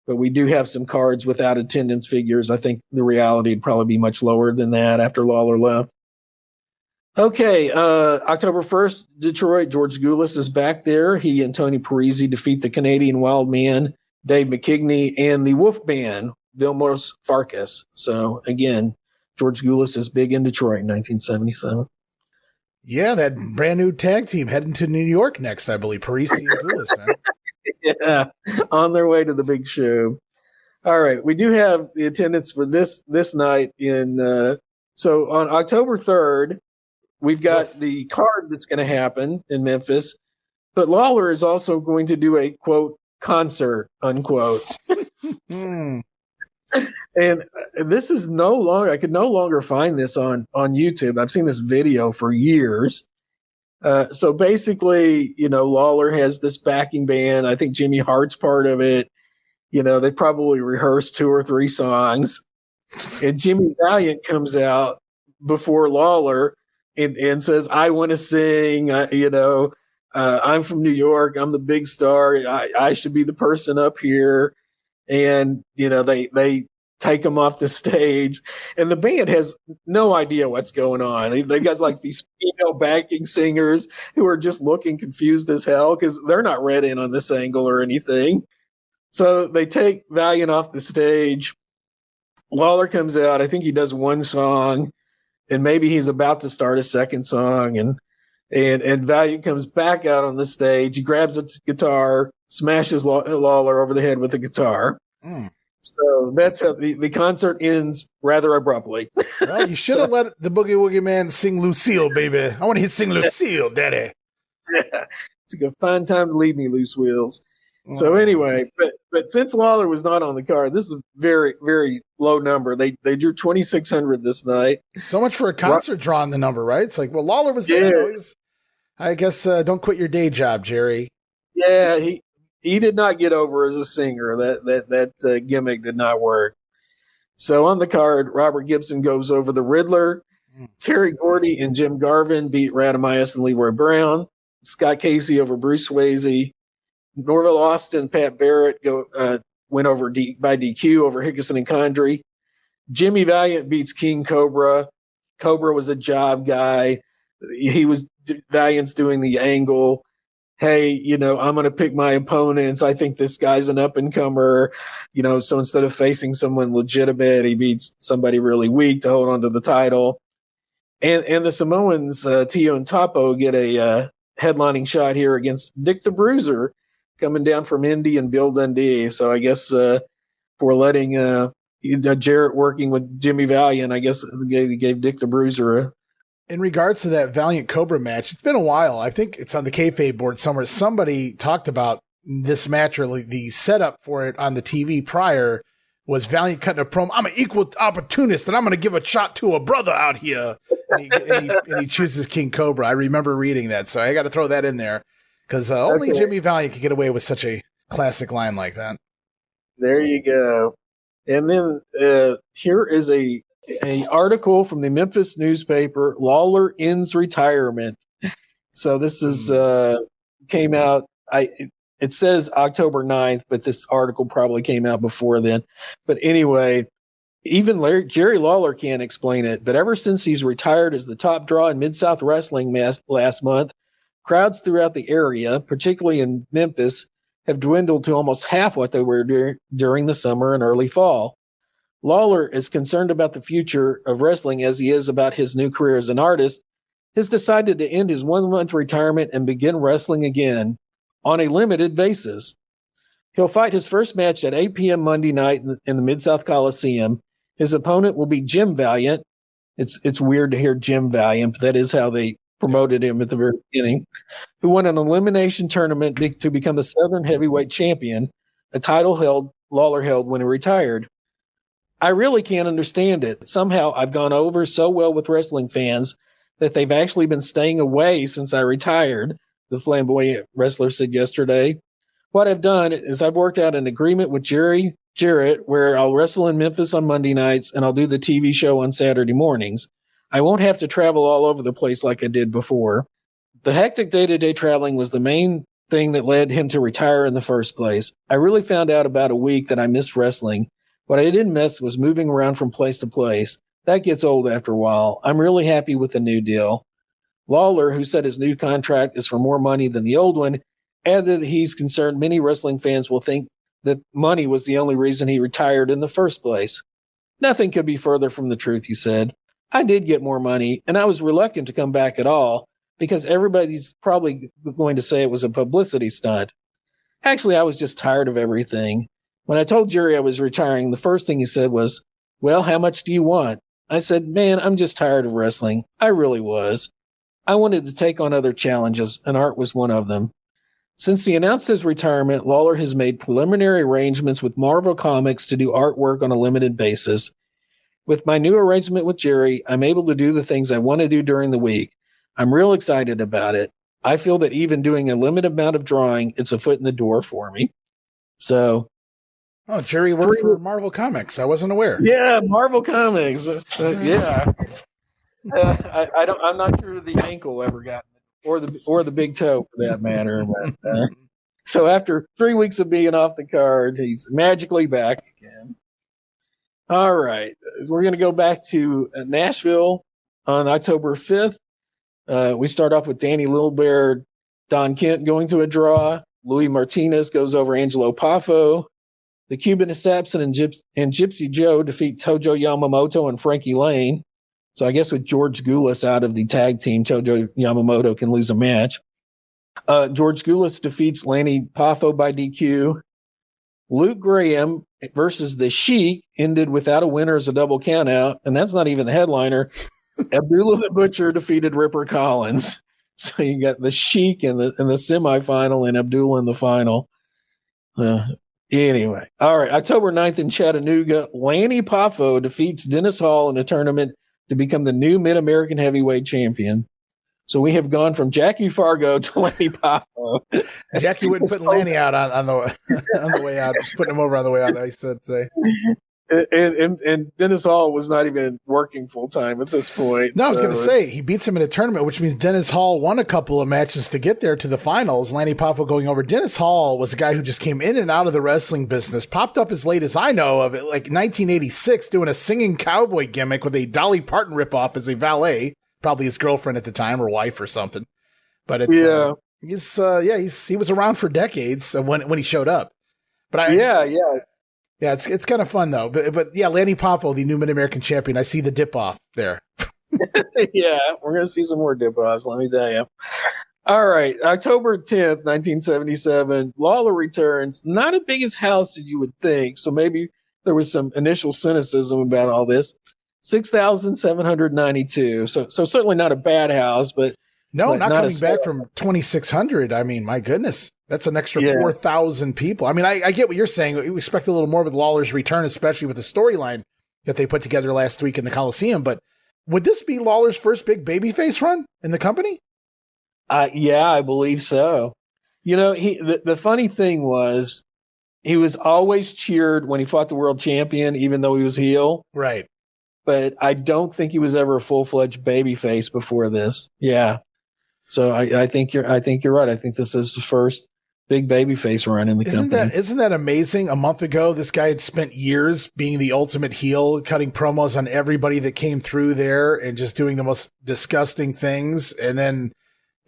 but we do have some cards without attendance figures. I think the reality would probably be much lower than that after Lawler left. Okay, October 1st, Detroit, George Gulas is back there. He and Tony Parisi defeat the Canadian Wild Man, Dave McKigney, and the Wolf Band, Vilmos Farkas. So, again, George Gulas is big in Detroit in 1977. Yeah, that brand new tag team heading to New York next, I believe. Parisi and Gulas. Huh? Yeah, on their way to the big show. All right, we do have the attendance for this night in. So on October 3rd, we've got the card that's going to happen in Memphis, but Lawler is also going to do a quote concert unquote. And this is I could no longer find this on YouTube. I've seen this video for years. So basically, Lawler has this backing band. I think Jimmy Hart's part of it. They probably rehearsed 2 or 3 songs. And Jimmy Valiant comes out before Lawler and says, I want to sing, I'm from New York. I'm the big star. I should be the person up here. And, they take him off the stage, and the band has no idea what's going on. They've got like these female backing singers who are just looking confused as hell because they're not read in on this angle or anything. So they take Valiant off the stage. Lawler comes out. I think he does 1 song, and maybe he's about to start a second song, and Valiant comes back out on the stage. He grabs a guitar, smashes Lawler over the head with the guitar. So that's how the concert ends rather abruptly. Well, you should have let the Boogie Woogie Man sing Lucille, baby. I want to hear sing Lucille, daddy. Yeah, it's a fine time to leave me, loose wheels. So anyway, but since Lawler was not on the card, this is a very, very low number. They drew 2,600 this night. So much for a concert drawing the number, right? It's like, well, Lawler was there. Yeah. I guess don't quit your day job, Jerry. Yeah, he did not get over as a singer. That gimmick did not work. So on the card, Robert Gibson goes over the Riddler. Terry Gordy and Jim Garvin beat Radamias and Leroy Brown. Scott Casey over Bruce Swayze. Norville Austin, Pat Barrett went over by DQ over Hickerson and Condrey. Jimmy Valiant beats King Cobra. Cobra was a job guy. Valiant's doing the angle. Hey, I'm going to pick my opponents. I think this guy's an up-and-comer. So instead of facing someone legitimate, he beats somebody really weak to hold on to the title. And the Samoans, Tio and Topo, get a headlining shot here against Dick the Bruiser, coming down from Indy, and Bill Dundee. So I guess for letting Jarrett working with Jimmy Valiant, I guess they gave Dick the Bruiser In regards to that Valiant Cobra match, it's been a while. I think it's on the kayfabe board somewhere. Somebody talked about this match, or the setup for it on the TV prior was Valiant cutting a promo. I'm an equal opportunist, and I'm going to give a shot to a brother out here. And he chooses King Cobra. I remember reading that, so I got to throw that in there because only Jimmy Valiant could get away with such a classic line like that. There you go. And then here is a article from the Memphis newspaper, Lawler ends retirement. So this is came out. It says October 9th, but this article probably came out before then. But anyway, even Jerry Lawler can't explain it. But ever since he's retired as the top draw in Mid-South Wrestling last month, crowds throughout the area, particularly in Memphis, have dwindled to almost half what they were during the summer and early fall. Lawler is concerned about the future of wrestling as he is about his new career as an artist, has decided to end his 1-month retirement and begin wrestling again on a limited basis. He'll fight his first match at 8 p.m. Monday night in the Mid-South Coliseum. His opponent will be Jim Valiant. It's weird to hear Jim Valiant, but that is how they promoted him at the very beginning, who won an elimination tournament to become the Southern Heavyweight Champion, a title Lawler held when he retired. I really can't understand it. Somehow I've gone over so well with wrestling fans that they've actually been staying away since I retired, the flamboyant wrestler said yesterday. What I've done is I've worked out an agreement with Jarrett, where I'll wrestle in Memphis on Monday nights and I'll do the TV show on Saturday mornings. I won't have to travel all over the place like I did before. The hectic day-to-day traveling was the main thing that led him to retire in the first place. I really found out about a week that I missed wrestling. What I didn't miss was moving around from place to place. That gets old after a while. I'm really happy with the new deal. Lawler, who said his new contract is for more money than the old one, added that he's concerned many wrestling fans will think that money was the only reason he retired in the first place. Nothing could be further from the truth, he said. I did get more money, and I was reluctant to come back at all because everybody's probably going to say it was a publicity stunt. Actually, I was just tired of everything. When I told Jerry I was retiring, the first thing he said was, "Well, how much do you want?" I said, "Man, I'm just tired of wrestling." I really was. I wanted to take on other challenges, and art was one of them. Since he announced his retirement, Lawler has made preliminary arrangements with Marvel Comics to do artwork on a limited basis. With my new arrangement with Jerry, I'm able to do the things I want to do during the week. I'm real excited about it. I feel that even doing a limited amount of drawing, it's a foot in the door for me. So... Oh, Jerry worked for Marvel Comics. I wasn't aware. Yeah, Marvel Comics. Yeah. I'm not sure the ankle ever got, or the big toe for that matter. But, so after 3 weeks of being off the card, he's magically back again. All right, we're going to go back to Nashville on October 5th. We start off with Danny Littlebear, Don Kent going to a draw. Louis Martinez goes over Angelo Poffo. The Cuban Assassin and Gypsy Joe defeat Tojo Yamamoto and Frankie Lane. So I guess with George Gulas out of the tag team, Tojo Yamamoto can lose a match. George Gulas defeats Lanny Poffo by DQ. Luke Graham versus The Sheik ended without a winner as a double countout, and that's not even the headliner. Abdullah the Butcher defeated Ripper Collins. So you got The Sheik in the semifinal and Abdullah in the final. Anyway, all right, October 9th in Chattanooga, Lanny Poffo defeats Dennis Hall in a tournament to become the new Mid-American Heavyweight Champion. So we have gone from Jackie Fargo to Lanny Poffo. Jackie wouldn't put Lanny out on the way out, putting him over on the way out, I said. And Dennis Hall was not even working full time at this point. No, I was going to say he beats him in a tournament, which means Dennis Hall won a couple of matches to get there to the finals. Lanny Poffo going over. Dennis Hall was a guy who just came in and out of the wrestling business, popped up as late as I know of it, like 1986, doing a singing cowboy gimmick with a Dolly Parton ripoff as a valet, probably his girlfriend at the time or wife or something. But it's, he was around for decades when he showed up. But Yeah, it's kind of fun though. But yeah, Lanny Poffo, the new Mid-American champion. I see the dip off there. Yeah, we're going to see some more dip offs, let me tell you. All right, October 10th, 1977, Lawler returns. Not as big as house as you would think, so maybe there was some initial cynicism about all this. 6,792. So certainly not a bad house, but not coming back from 2,600. I mean, my goodness. That's an extra 4,000 people. I mean, I get what you're saying. We expect a little more with Lawler's return, especially with the storyline that they put together last week in the Coliseum. But would this be Lawler's first big babyface run in the company? Yeah, I believe so. You know, the funny thing was he was always cheered when he fought the world champion, even though he was heel. Right. But I don't think he was ever a full-fledged babyface before this. Yeah. So I think you're right. I think this is the first big babyface run in the company. Isn't that amazing? A month ago, this guy had spent years being the ultimate heel, cutting promos on everybody that came through there and just doing the most disgusting things. And then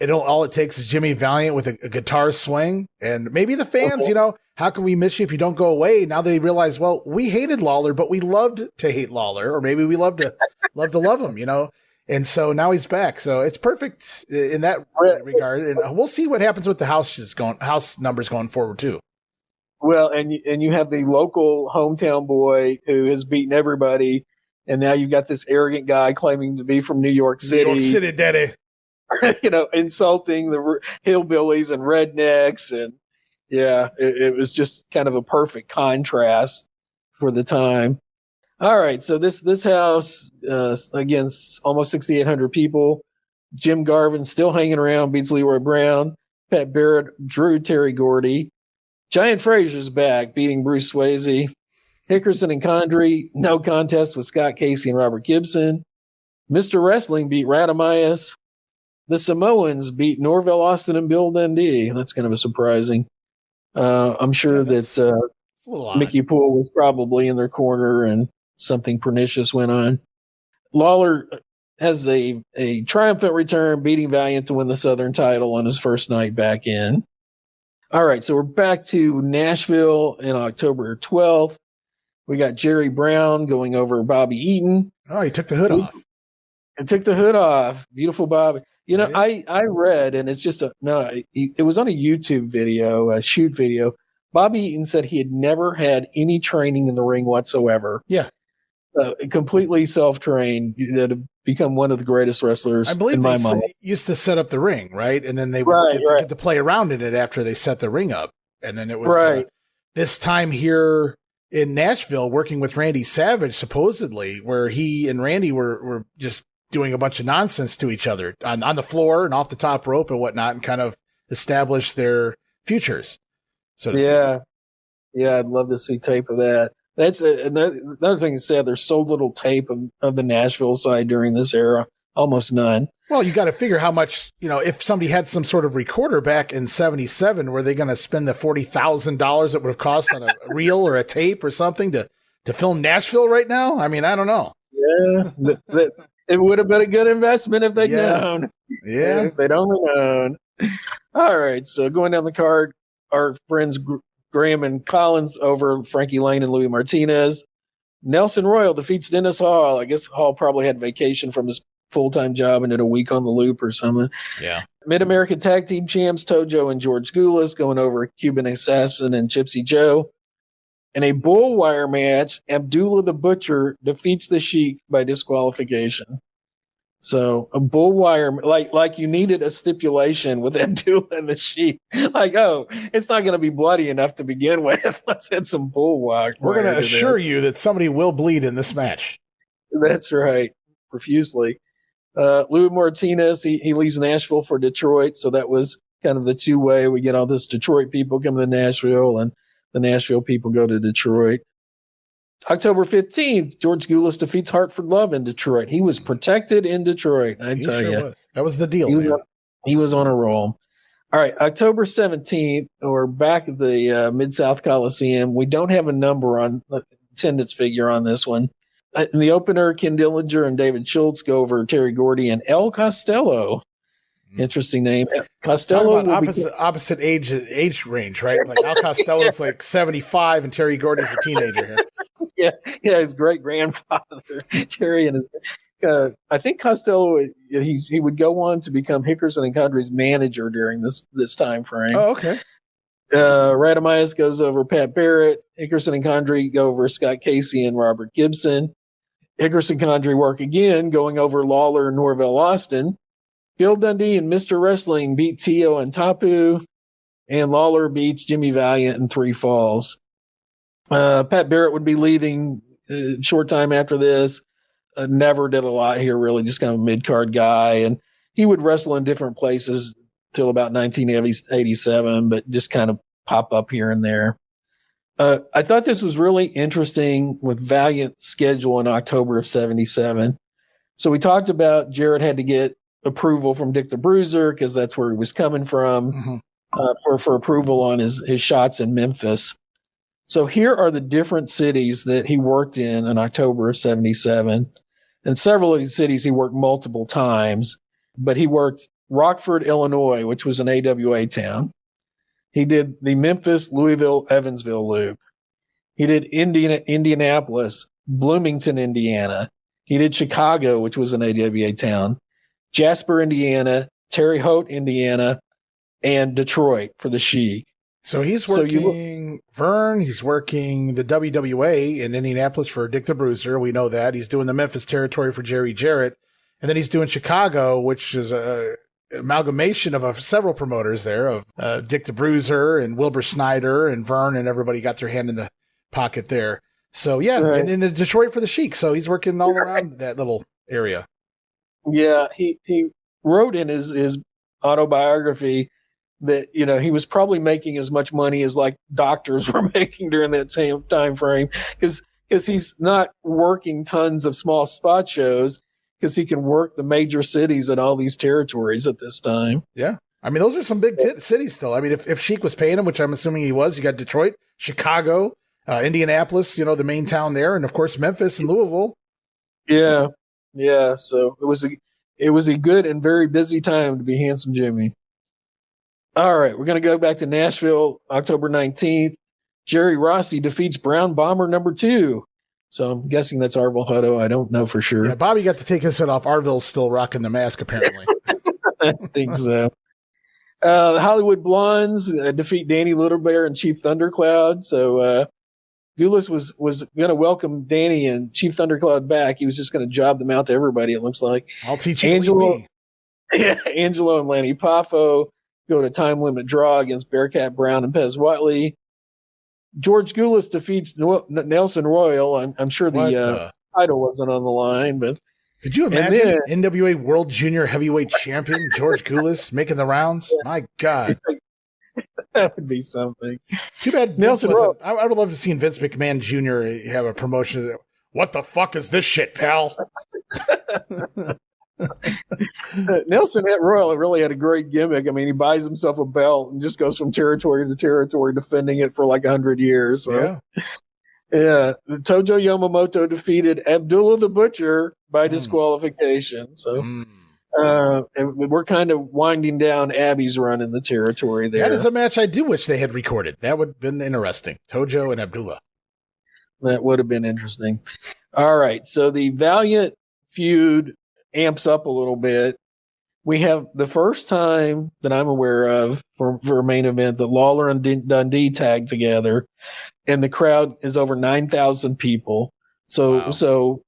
all it takes is Jimmy Valiant with a guitar swing. And maybe the fans, how can we miss you if you don't go away? Now they realize, well, we hated Lawler, but we loved to hate Lawler, or maybe we loved to love him, And so now he's back. So it's perfect in that regard. And we'll see what happens with the house numbers going forward too. Well, and you have the local hometown boy who has beaten everybody. And now you've got this arrogant guy claiming to be from New York City. New York City, daddy. Insulting the hillbillies and rednecks. And yeah, it was just kind of a perfect contrast for the time. All right, so this house, again, almost 6,800 people. Jim Garvin still hanging around, beats Leroy Brown. Pat Barrett drew Terry Gordy. Giant Frazier's back, beating Bruce Swayze. Hickerson and Condrey, no contest with Scott Casey and Robert Gibson. Mr. Wrestling beat Radamias. The Samoans beat Norvell Austin and Bill Dundee. That's kind of a surprising. I'm sure that Mickey Poole was probably in their corner and something pernicious went on. Lawler has a triumphant return, beating Valiant to win the Southern title on his first night back in. All right, so we're back to Nashville in October 12th. We got Jerry Brown going over Bobby Eaton. Oh, he took the hood off. And took the hood off. Beautiful Bobby. I read, and it's just it was on a YouTube video, a shoot video. Bobby Eaton said he had never had any training in the ring whatsoever. Yeah. Completely self-trained, to become one of the greatest wrestlers. I believe in my mind. Used to set up the ring, right? And then they would get to play around in it after they set the ring up. And then it was this time here in Nashville working with Randy Savage, supposedly, where he and Randy were just doing a bunch of nonsense to each other on the floor and off the top rope and whatnot, and kind of establish their futures. So yeah, I'd love to see tape of that. That's another thing to say. There's so little tape of the Nashville side during this era, almost none. Well, you got to figure how much, if somebody had some sort of recorder back in 77, were they going to spend the $40,000 it would have cost on a reel or a tape or something to film Nashville right now? I mean, I don't know. Yeah, it would have been a good investment if they'd known. Yeah. If they'd only known. All right, so going down the card, our friends Graham and Collins over Frankie Lane and Louis Martinez. Nelson Royal defeats Dennis Hall. I guess Hall probably had vacation from his full-time job and did a week on the loop or something. Yeah. Mid-American Tag Team Champs Tojo and George Gulas going over Cuban Assassin and Gypsy Joe. In a bull wire match, Abdullah the Butcher defeats the Sheik by disqualification. So a bull wire, like you needed a stipulation with Abdullah and the Sheik. Like, it's not going to be bloody enough to begin with. Let's hit some bull wire. We're going to assure you that somebody will bleed in this match. That's right, profusely. Louis Martinez, he leaves Nashville for Detroit, so that was kind of the two-way. We get all this Detroit people coming to Nashville, and the Nashville people go to Detroit. October 15th, George Gulas defeats Hartford Love in Detroit. He was protected in Detroit, I tell you. Was. That was the deal, He was on a roll. All right, October 17th, or back at the Mid-South Coliseum. We don't have a number on the attendance figure on this one. In the opener, Ken Dillinger and David Schultz go over Terry Gordy and El Costello. Interesting name. Costello opposite age range, right? Like Al Costello's like 75 and Terry Gordy's a teenager here. Yeah, his great grandfather Terry and his. I think Costello he would go on to become Hickerson and Condrey's manager during this time frame. Oh, okay. Radamias goes over Pat Barrett. Hickerson and Condrey go over Scott Casey and Robert Gibson. Hickerson Condrey work again, going over Lawler and Norvell Austin. Bill Dundee and Mr. Wrestling beat Tio and Tapu, and Lawler beats Jimmy Valiant in 3 falls. Pat Barrett would be leaving a short time after this. Never did a lot here, really, just kind of a mid-card guy. And he would wrestle in different places till about 1987, but just kind of pop up here and there. I thought this was really interesting with Valiant's schedule in October of 77. So we talked about Jarrett had to get approval from Dick the Bruiser because that's where he was coming from for approval on his shots in Memphis. So here are the different cities that he worked in October of 77. And several of these cities he worked multiple times, but he worked Rockford, Illinois, which was an AWA town. He did the Memphis, Louisville, Evansville loop. He did Indianapolis, Bloomington, Indiana. He did Chicago, which was an AWA town, Jasper, Indiana, Terre Haute, Indiana, and Detroit for the Sheik. So he's working Vern. He's working the WWA in Indianapolis for Dick the Bruiser. We know that. He's doing the Memphis territory for Jerry Jarrett. And then he's doing Chicago, which is a amalgamation of several promoters there, of Dick the Bruiser and Wilbur Snyder and Vern, and everybody got their hand in the pocket there. So, yeah, right. And in the Detroit for the Sheik. So he's working all around that little area. Yeah, he wrote in his autobiography that, you know, he was probably making as much money as like doctors were making during that same time frame because he's not working tons of small spot shows because he can work the major cities in all these territories at this time. Yeah. I mean, those are some big cities still. I mean, if Sheik was paying him, which I'm assuming he was, you got Detroit, Chicago, Indianapolis, you know, the main town there, and of course Memphis and Louisville. Yeah. Yeah. So it was a good and very busy time to be Handsome Jimmy. All right, we're going to go back to Nashville, October 19th. Jerry Rossi defeats Brown Bomber number 2. So I'm guessing that's Arvil Hutto. I don't know for sure. Yeah, Bobby got to take his head off. Arvil's still rocking the mask, apparently. I think so. The Hollywood Blondes defeat Danny Littlebear and Chief Thundercloud. So Gulas was going to welcome Danny and Chief Thundercloud back. He was just going to job them out to everybody, it looks like. I'll teach you. Angelo and Lanny Poffo go to time limit draw against Bearcat Brown and Pez Watley. George Gulas defeats Nelson Royal. I'm sure the title wasn't on the line, but could you imagine NWA World Junior Heavyweight Champion George Gulas making the rounds? My God, that would be something. Too bad Nelson Royal. I would love to see Vince McMahon Jr. have a promotion. What the fuck is this shit, pal? Nelson Royal really had a great gimmick. I mean, he buys himself a belt and just goes from territory to territory, defending it for like 100 years. So. Yeah. Tojo Yamamoto defeated Abdullah the Butcher by disqualification. So, and we're kind of winding down Abby's run in the territory there. That is a match I do wish they had recorded. That would have been interesting. Tojo and Abdullah. That would have been interesting. All right. So the Valiant feud amps up a little bit. We have the first time that I'm aware of for a main event that Lawler and Dundee tag together, and the crowd is over 9,000 people. So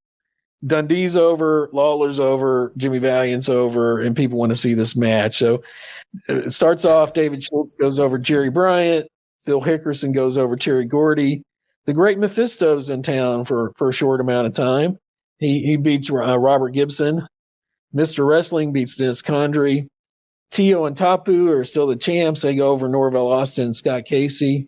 Dundee's over, Lawler's over, Jimmy Valiant's over, and people want to see this match. So it starts off, David Schultz goes over Jerry Bryant, Phil Hickerson goes over Terry Gordy. The Great Mephisto's in town for a short amount of time. He beats Robert Gibson. Mr. Wrestling beats Dennis Condrey. Tio and Tapu are still the champs. They go over Norvell Austin and Scott Casey.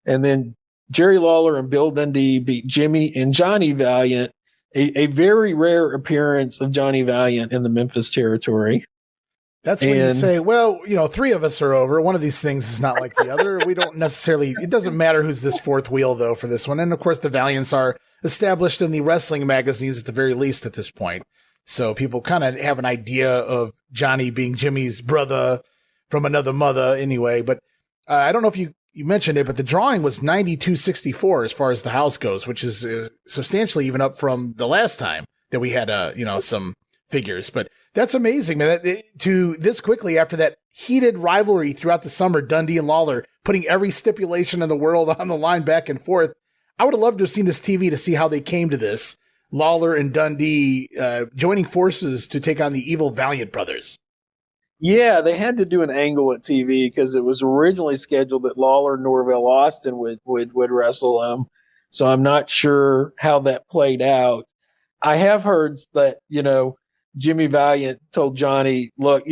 And then Jerry Lawler and Bill Dundee beat Jimmy and Johnny Valiant, a very rare appearance of Johnny Valiant in the Memphis territory. That's when you say, well, three of us are over. One of these things is not like the other. We don't necessarily, it doesn't matter who's this fourth wheel, though, for this one. And, of course, the Valiants are established in the wrestling magazines at the very least at this point. So people kind of have an idea of Johnny being Jimmy's brother from another mother anyway. But I don't know if you mentioned it, but the drawing was 92-64 as far as the house goes, which is substantially even up from the last time that we had, some figures. But that's amazing, man. To this quickly after that heated rivalry throughout the summer, Dundee and Lawler putting every stipulation in the world on the line back and forth. I would have loved to have seen this TV to see how they came to this. Lawler and Dundee joining forces to take on the evil Valiant brothers. Yeah, they had to do an angle at TV because it was originally scheduled that Lawler and Norvell Austin would wrestle. So I'm not sure how that played out. I have heard that, Jimmy Valiant told Johnny, look,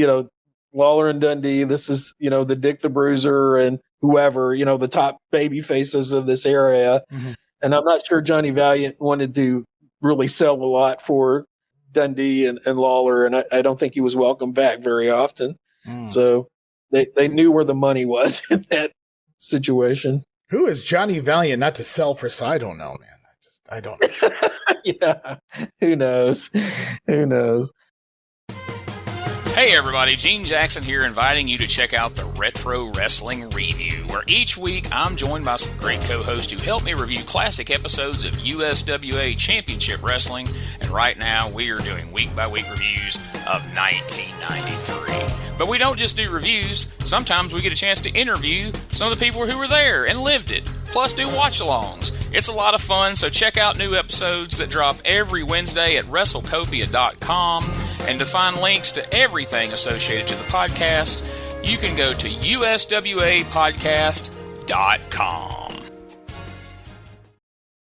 Lawler and Dundee, this is, the Dick the Bruiser and whoever, the top baby faces of this area. Mm-hmm. And I'm not sure Johnny Valiant wanted to really sell a lot for Dundee and Lawler, and I don't think he was welcomed back very often. So they knew where the money was in that situation. Who is Johnny Valiant not to sell for? So I don't know, man. I don't know. Yeah, who knows? Who knows? Hey everybody, Gene Jackson here, inviting you to check out the Retro Wrestling Review, where each week I'm joined by some great co-hosts who help me review classic episodes of USWA Championship Wrestling, and right now we are doing week-by-week reviews of 1993. But we don't just do reviews, sometimes we get a chance to interview some of the people who were there and lived it, plus do watch-alongs. It's a lot of fun, so check out new episodes that drop every Wednesday at WrestleCopia.com. And to find links to everything associated to the podcast, you can go to USWApodcast.com.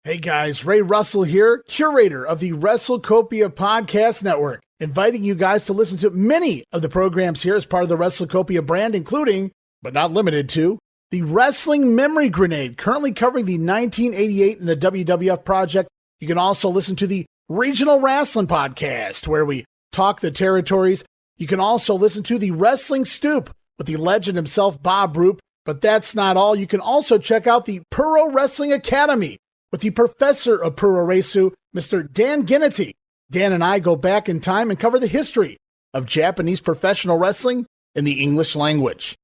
Hey guys, Ray Russell here, curator of the WrestleCopia Podcast Network, inviting you guys to listen to many of the programs here as part of the WrestleCopia brand, including, but not limited to, the Wrestling Memory Grenade, currently covering the 1988 and the WWF project. You can also listen to the Regional Rasslin podcast, where we talk the territories. You can also listen to the Wrestling Stoop with the legend himself, Bob Roop. But that's not all. You can also check out the Puro Wrestling Academy with the professor of Puro Resu, Mr. Dan Ginnity. Dan and I go back in time and cover the history of Japanese professional wrestling in the English language.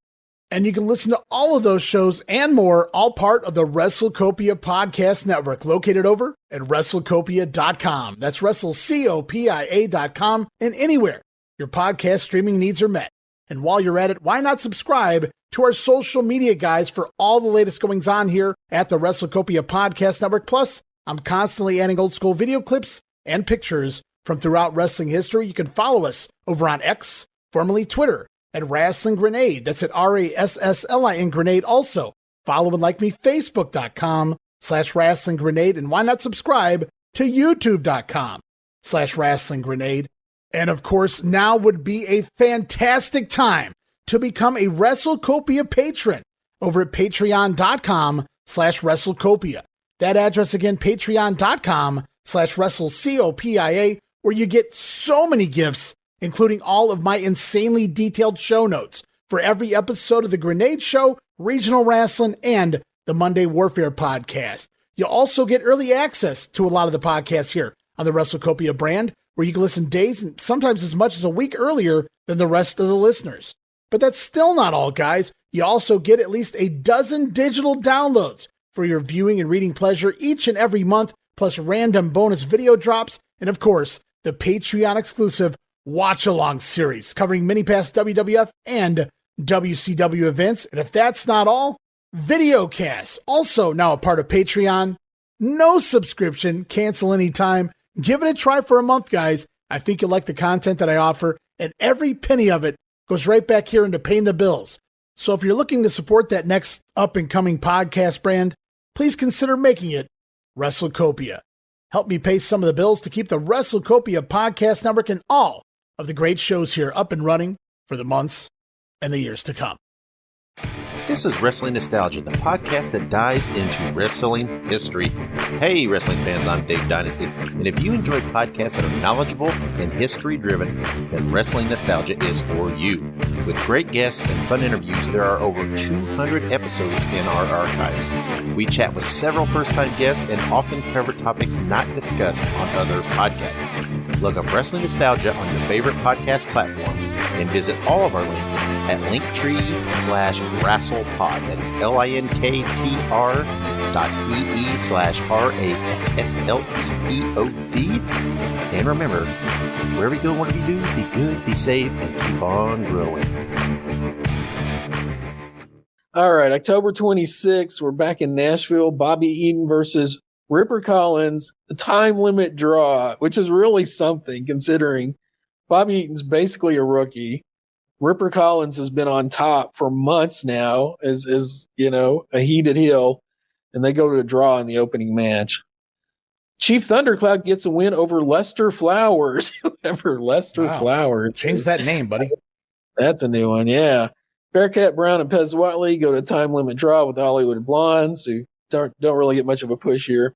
And you can listen to all of those shows and more, all part of the WrestleCopia Podcast Network, located over at WrestleCopia.com. That's WrestleCopia.com, and anywhere your podcast streaming needs are met. And while you're at it, why not subscribe to our social media guys for all the latest goings on here at the WrestleCopia Podcast Network. Plus, I'm constantly adding old school video clips and pictures from throughout wrestling history. You can follow us over on X, formerly Twitter, at Wrestling Grenade. That's at RASSLIN Grenade. Also, follow and like me, Facebook.com/Wrestling Grenade. And why not subscribe to YouTube.com/Wrestling Grenade. And of course, now would be a fantastic time to become a WrestleCopia patron over at Patreon.com/WrestleCopia. That address again, Patreon.com/WrestleCopia, where you get so many gifts, including all of my insanely detailed show notes for every episode of The Grenade Show, Regional Rasslin, and the Monday Warfare podcast. You'll also get early access to a lot of the podcasts here on the WrestleCopia brand, where you can listen days and sometimes as much as a week earlier than the rest of the listeners. But that's still not all, guys. You also get at least a dozen digital downloads for your viewing and reading pleasure each and every month, plus random bonus video drops, and of course, the Patreon exclusive Watch Along series covering many past WWF and WCW events. And if that's not all, videocasts, also now a part of Patreon. No subscription, cancel anytime. Give it a try for a month, guys. I think you'll like the content that I offer, and every penny of it goes right back here into paying the bills. So if you're looking to support that next up-and-coming podcast brand, please consider making it WrestleCopia. Help me pay some of the bills to keep the WrestleCopia Podcast Network and all of the great shows here up and running for the months and the years to come. This is Wrestling Nostalgia, the podcast that dives into wrestling history. Hey, wrestling fans, I'm Dave Dynasty, and if you enjoy podcasts that are knowledgeable and history-driven, then Wrestling Nostalgia is for you. With great guests and fun interviews, there are over 200 episodes in our archives. We chat with several first-time guests and often cover topics not discussed on other podcasts. Look up Wrestling Nostalgia on your favorite podcast platform and visit all of our links at linktree/RasslePod. That is linktr.ee/RASSLEPOD. And remember, wherever you go, whatever you do, be good, be safe, and keep on growing. All right, October 26th, we're back in Nashville. Bobby Eaton versus Ripper Collins, a time limit draw, which is really something considering Bobby Eaton's basically a rookie. Ripper Collins has been on top for months now as you know, a heated heel, and they go to a draw in the opening match. Chief Thundercloud gets a win over Lester Flowers. Whoever Lester Flowers. Change that name, buddy. That's a new one, yeah. Bearcat Brown and Pez Watley go to a time limit draw with the Hollywood Blondes, who don't really get much of a push here.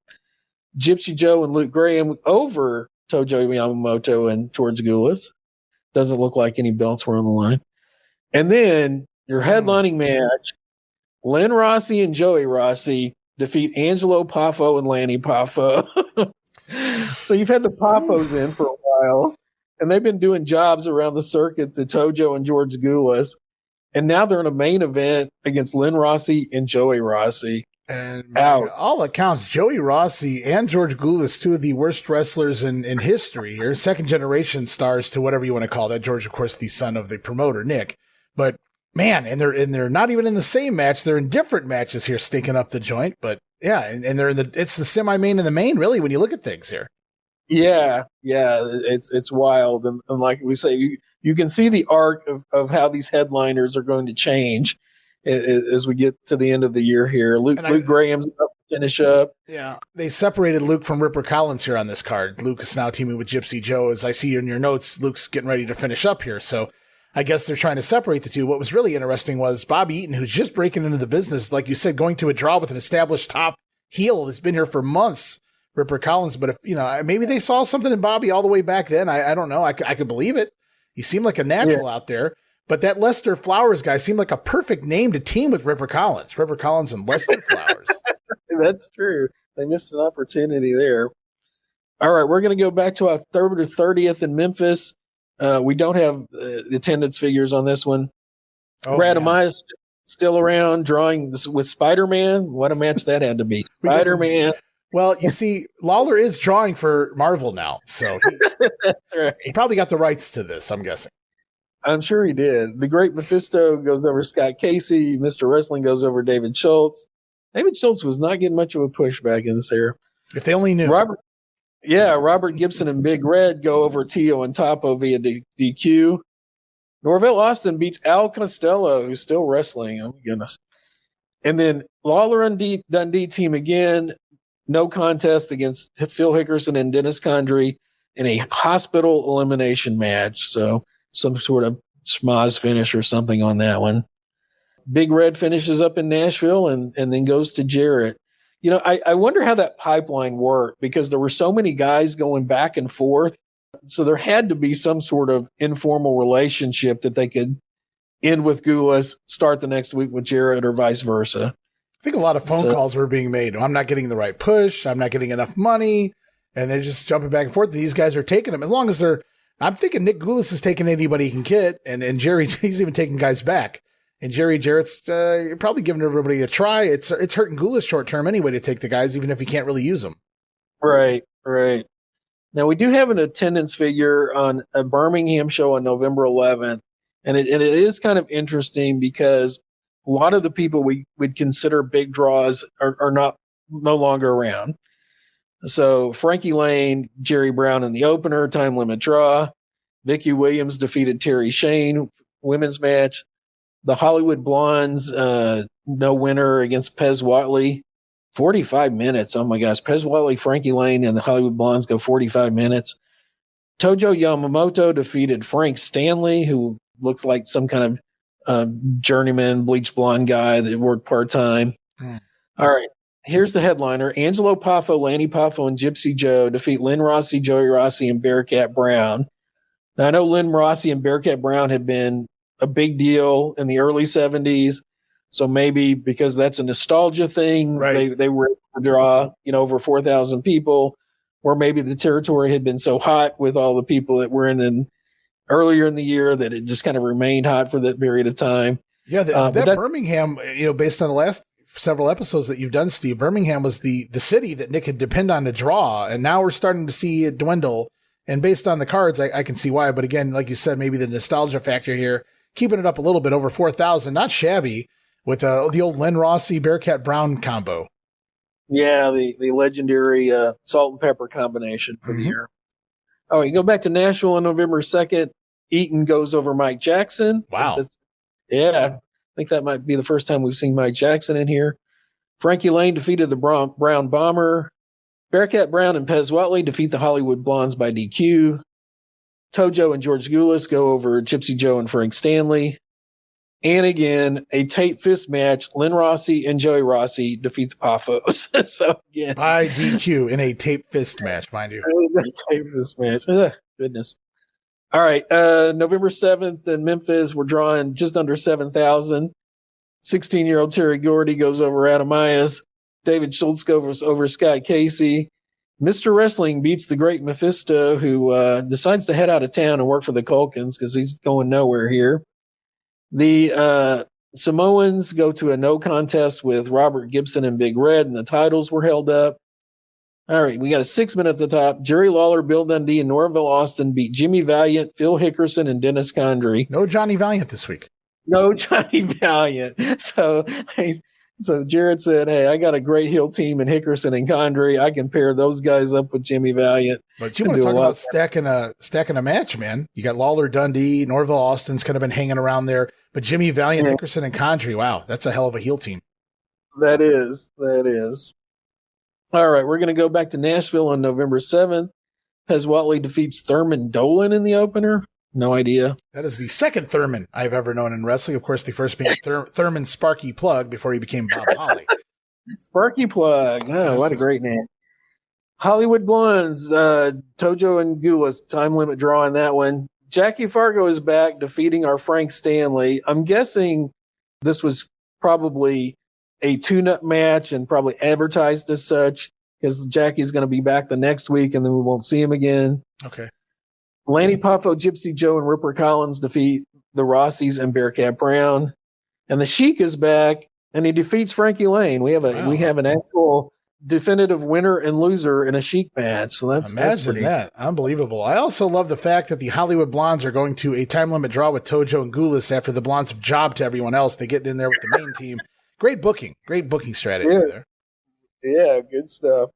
Gypsy Joe and Luke Graham over Tojo Yamamoto and George Gulas. Doesn't look like any belts were on the line. And then your headlining match, Lynn Rossi and Joey Rossi defeat Angelo Poffo and Lanny Poffo. So you've had the Poffos in for a while, and they've been doing jobs around the circuit to Tojo and George Gulas. And now they're in a main event against Lynn Rossi and Joey Rossi. And by all accounts, Joey Rossi and George Gulas, two of the worst wrestlers in history here, second generation stars to whatever you want to call that. George, of course, the son of the promoter, Nick. But man, and they're not even in the same match. They're in different matches here, stinking up the joint. But yeah, and they're in it's the semi-main and the main, really, when you look at things here. Yeah, it's wild. And like we say, you can see the arc of how these headliners are going to change as we get to the end of the year here. Luke Graham's up to finish up. Yeah, they separated Luke from Ripper Collins here on this card. Luke is now teaming with Gypsy Joe. As I see in your notes, Luke's getting ready to finish up here. So I guess they're trying to separate the two. What was really interesting was Bobby Eaton, who's just breaking into the business, like you said, going to a draw with an established top heel that's been here for months, Ripper Collins. But if maybe they saw something in Bobby all the way back then. I don't know. I could believe it. He seemed like a natural out there. But that Lester Flowers guy seemed like a perfect name to team with Ripper Collins. Ripper Collins and Lester Flowers. That's true. They missed an opportunity there. All right, we're going to go back to October 30th in Memphis. We don't have the attendance figures on this one. Brad Amaya's still around drawing this with Spider-Man. What a match that had to be. Spider-Man. Well, you see, Lawler is drawing for Marvel now. So that's right. He probably got the rights to this, I'm guessing. I'm sure he did. The Great Mephisto goes over Scott Casey. Mr. Wrestling goes over David Schultz. David Schultz was not getting much of a push back in this era. If they only knew. Robert Gibson and Big Red go over Tio and Topo via DQ. Norvell Austin beats Al Costello, who's still wrestling. Oh, my goodness. And then Lawler Dundee team again. No contest against Phil Hickerson and Dennis Condrey in a hospital elimination match. So some sort of schmoz finish or something on that one. Big Red finishes up in Nashville and then goes to Jarrett. I wonder how that pipeline worked because there were so many guys going back and forth. So there had to be some sort of informal relationship that they could end with Gulas, start the next week with Jarrett or vice versa. I think a lot of phone calls were being made. I'm not getting the right push. I'm not getting enough money. And they're just jumping back and forth. These guys are taking them as long as I'm thinking Nick Gulas is taking anybody he can get. And Jerry, he's even taking guys back. And Jarrett's probably giving everybody a try. It's hurting Gulas short term anyway to take the guys, even if he can't really use them. Right. Now we do have an attendance figure on a Birmingham show on November 11th. And it is kind of interesting because a lot of the people we would consider big draws are no longer around. So Frankie Lane, Jerry Brown in the opener, time limit draw. Vicky Williams defeated Terry Shane, women's match. The Hollywood Blondes, no winner against Pez Watley. 45 minutes. Oh, my gosh. Pez Watley, Frankie Lane, and the Hollywood Blondes go 45 minutes. Tojo Yamamoto defeated Frank Stanley, who looks like some kind of journeyman bleach blonde guy that worked part-time. All right. Here's the headliner. Angelo Poffo, Lanny Poffo, and Gypsy Joe defeat Lynn Rossi, Joey Rossi, and Bearcat Brown. Now, I know Lynn Rossi and Bearcat Brown had been a big deal in the early 70s. So maybe because that's a nostalgia thing, right. they were able to draw, over 4,000 people, or maybe the territory had been so hot with all the people that were in earlier in the year that it just kind of remained hot for that period of time. Yeah, that Birmingham, based on the last several episodes that you've done, Steve, Birmingham was the city that Nick could depend on to draw, and now we're starting to see it dwindle. And based on the cards, I can see why. But again, like you said, maybe the nostalgia factor here, keeping it up a little bit, over 4,000, not shabby, with the old Lynn Rossi, Bearcat Brown combo. Yeah, the legendary salt and pepper combination for the year. Oh, you go back to Nashville on November 2nd. Eaton goes over Mike Jackson. Wow. I think that might be the first time we've seen Mike Jackson in here. Frankie Lane defeated the Brown Bomber. Bearcat Brown and Pez Whatley defeat the Hollywood Blondes by DQ. Tojo and George Gulas go over Gypsy Joe and Frank Stanley. And again, a tape fist match. Lynn Rossi and Joey Rossi defeat the Poffos. So again, by DQ in a tape fist match, mind you. Tape fist match. Ugh, goodness. All right. November 7th in Memphis, we're drawing just under 7,000. 16-year-old Terry Gordy goes over Adamias. David Schultz goes over Scott Casey. Mr. Wrestling beats the great Mephisto, who decides to head out of town and work for the Culkins because he's going nowhere here. The Samoans go to a no contest with Robert Gibson and Big Red, and the titles were held up. All right, we got a 6-minute at the top. Jerry Lawler, Bill Dundee, and Norville Austin beat Jimmy Valiant, Phil Hickerson, and Dennis Condrey. No Johnny Valiant this week. No Johnny Valiant. So Jarrett said, hey, I got a great heel team in Hickerson and Condrey. I can pair those guys up with Jimmy Valiant. But you want to talk about stacking a match, man. You got Lawler, Dundee, Norville Austin's kind of been hanging around there. But Jimmy Valiant, Hickerson, and Condrey, wow, that's a hell of a heel team. That is. All right, we're going to go back to Nashville on November 7th. Pez Whatley defeats Thurman Dolan in the opener. No idea. That is the second Thurman I've ever known in wrestling. Of course, the first being Thurman Sparky Plug before he became Bob Holly. Sparky Plug. Oh, what a great name. Hollywood Blondes, Tojo and Gulas, time limit draw on that one. Jackie Fargo is back defeating our Frank Stanley. I'm guessing this was probably a tune-up match and probably advertised as such because Jackie's going to be back the next week and then we won't see him again. Okay. Lanny Poffo, Gypsy Joe, and Ripper Collins defeat the Rossies and Bearcat Brown. And the Sheik is back and he defeats Frankie Lane. We have an actual definitive winner and loser in a Sheik match. So that's pretty unbelievable. I also love the fact that the Hollywood Blondes are going to a time limit draw with Tojo and Gulas after the Blondes have jobbed to everyone else. They get in there with the main team. Great booking strategy there. Yeah, good stuff.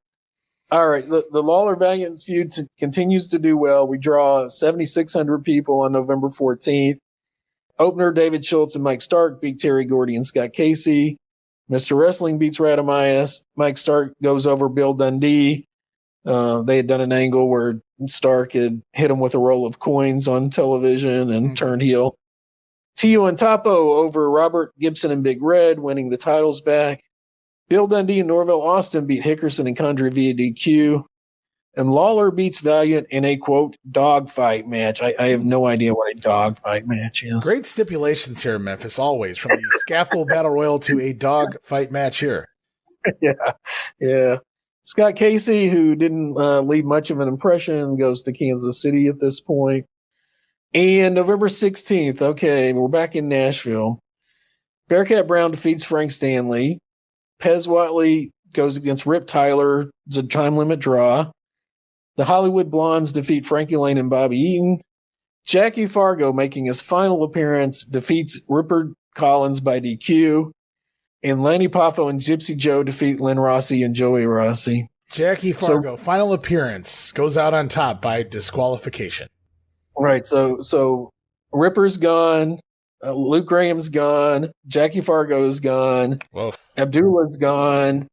All right, the Lawler Valiant feud continues to do well. We draw 7,600 people on November 14th. Opener David Schultz and Mike Stark beat Terry Gordy and Scott Casey. Mr. Wrestling beats Radamias. Mike Stark goes over Bill Dundee. They had done an angle where Stark had hit him with a roll of coins on television and turned heel. Tio and Topo over Robert Gibson and Big Red, winning the titles back. Bill Dundee and Norville Austin beat Hickerson and Condrey via DQ. And Lawler beats Valiant in a, quote, dogfight match. I have no idea what a dogfight match is. Great stipulations here in Memphis, always, from the Scaffold Battle Royal to a dogfight match here. Yeah. Scott Casey, who didn't leave much of an impression, goes to Kansas City at this point. And November 16th, okay, we're back in Nashville. Bearcat Brown defeats Frank Stanley. Pez Whatley goes against Rip Tyler. It's a time limit draw. The Hollywood Blondes defeat Frankie Lane and Bobby Eaton. Jackie Fargo, making his final appearance, defeats Ripper Collins by DQ. And Lanny Poffo and Gypsy Joe defeat Lynn Rossi and Joey Rossi. Jackie Fargo, final appearance, goes out on top by disqualification. Right, so Ripper's gone. Luke Graham's gone. Jackie Fargo's gone. Whoa. Abdullah's gone.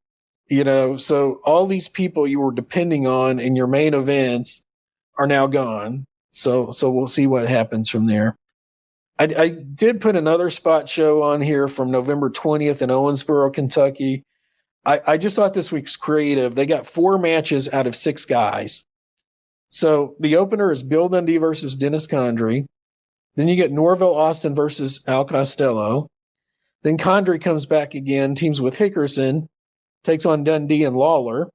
So all these people you were depending on in your main events are now gone. So we'll see what happens from there. I did put another spot show on here from November 20th in Owensboro, Kentucky. I just thought this week's creative. They got 4 matches out of 6 guys. So the opener is Bill Dundee versus Dennis Condrey. Then you get Norville Austin versus Al Costello. Then Condrey comes back again, teams with Hickerson, takes on Dundee and Lawler.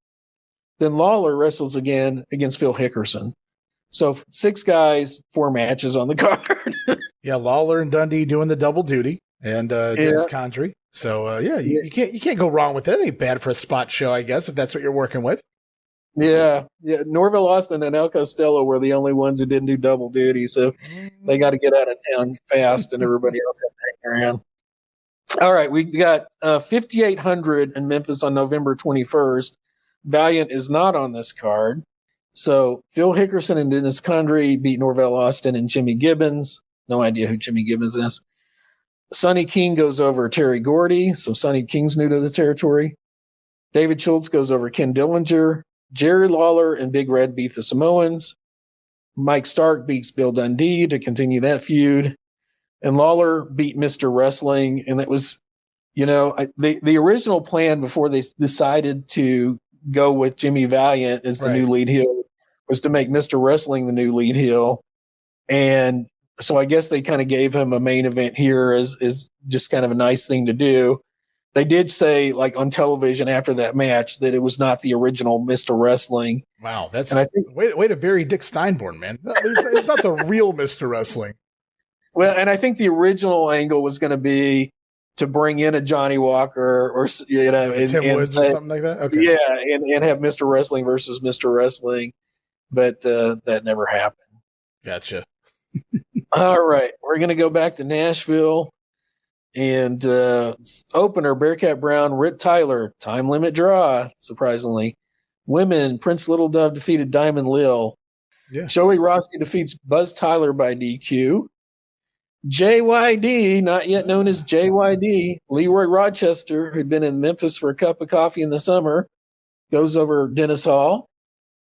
Then Lawler wrestles again against Phil Hickerson. So 6 guys, 4 matches on the card. Yeah, Lawler and Dundee doing the double duty, and Dennis Condrey. So you can't go wrong with that. It ain't bad for a spot show, I guess, if that's what you're working with. Yeah. Norville Austin and El Costello were the only ones who didn't do double duty, so they got to get out of town fast, and everybody else had to hang around. All right, we got 5,800 in Memphis on November 21st. Valiant is not on this card. So Phil Hickerson and Dennis Condrey beat Norvell Austin and Jimmy Gibbons. No idea who Jimmy Gibbons is. Sonny King goes over Terry Gordy. So Sonny King's new to the territory. David Schultz goes over Ken Dillinger. Jerry Lawler and Big Red beat the Samoans. Mike Stark beats Bill Dundee to continue that feud. And Lawler beat Mr. Wrestling. And that was, the original plan before they decided to go with Jimmy Valiant as the new lead heel was to make Mr. Wrestling the new lead heel. And so I guess they kind of gave him a main event here as just kind of a nice thing to do. They did say, like, on television after that match that it was not the original Mr. Wrestling. Wow, that's and I think, way to bury Dick Steinborn, man. It's not the real Mr. Wrestling. Well, and I think the original angle was going to be to bring in a Johnny Walker or and Tim Woods say, or something like that. Okay. Yeah, and have Mr. Wrestling versus Mr. Wrestling, but that never happened. Gotcha. All right, we're going to go back to Nashville. And opener, Bearcat Brown, Rip Tyler, time limit draw, surprisingly. Women, Prince Little Dove defeated Diamond Lil. Yeah. Joey Rossi defeats Buzz Tyler by DQ. JYD, not yet known as JYD, Leroy Rochester, who'd been in Memphis for a cup of coffee in the summer, goes over Dennis Hall.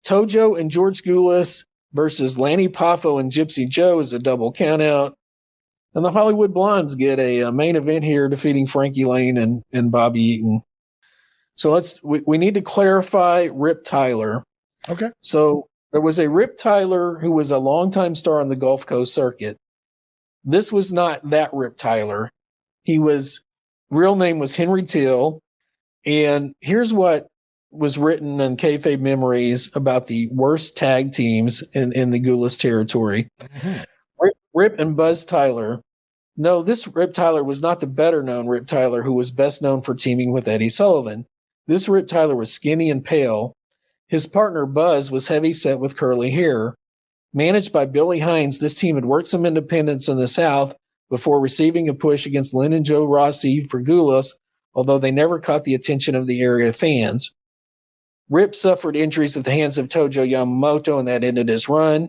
Tojo and George Gulas versus Lanny Poffo and Gypsy Joe is a double countout. And the Hollywood Blondes get a main event here, defeating Frankie Lane and Bobby Eaton. So we need to clarify Rip Tyler. Okay. So there was a Rip Tyler who was a longtime star on the Gulf Coast circuit. This was not that Rip Tyler. Real name was Henry Till. And here's what was written in kayfabe memories about the worst tag teams in the Gulas territory. Mm-hmm. Rip and Buzz Tyler. No, this Rip Tyler was not the better known Rip Tyler who was best known for teaming with Eddie Sullivan. This Rip Tyler was skinny and pale. His partner Buzz was heavy set with curly hair. Managed by Billy Hines, this team had worked some independents in the South before receiving a push against Lynn and Joe Rossi for Gulas, although they never caught the attention of the area fans. Rip suffered injuries at the hands of Tojo Yamamoto, and that ended his run.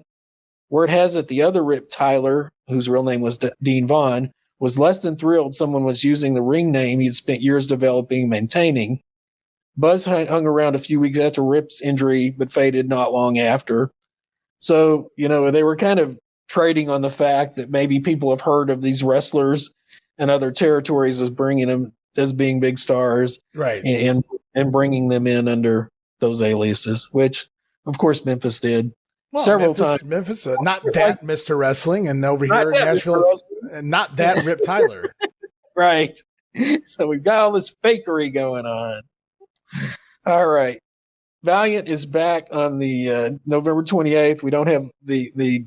Word has it the other Rip Tyler, whose real name was Dean Vaughn, was less than thrilled someone was using the ring name he'd spent years developing and maintaining. Buzz hung around a few weeks after Rip's injury, but faded not long after. So, they were kind of trading on the fact that maybe people have heard of these wrestlers in other territories as bringing them as being big stars, right? And bringing them in under those aliases, which, of course, Memphis did. Well, several times. Memphis, not that Mr. Wrestling, and over here in Nashville, not that Rip Tyler. Right. So we've got all this fakery going on. All right. Valiant is back on the November 28th. We don't have the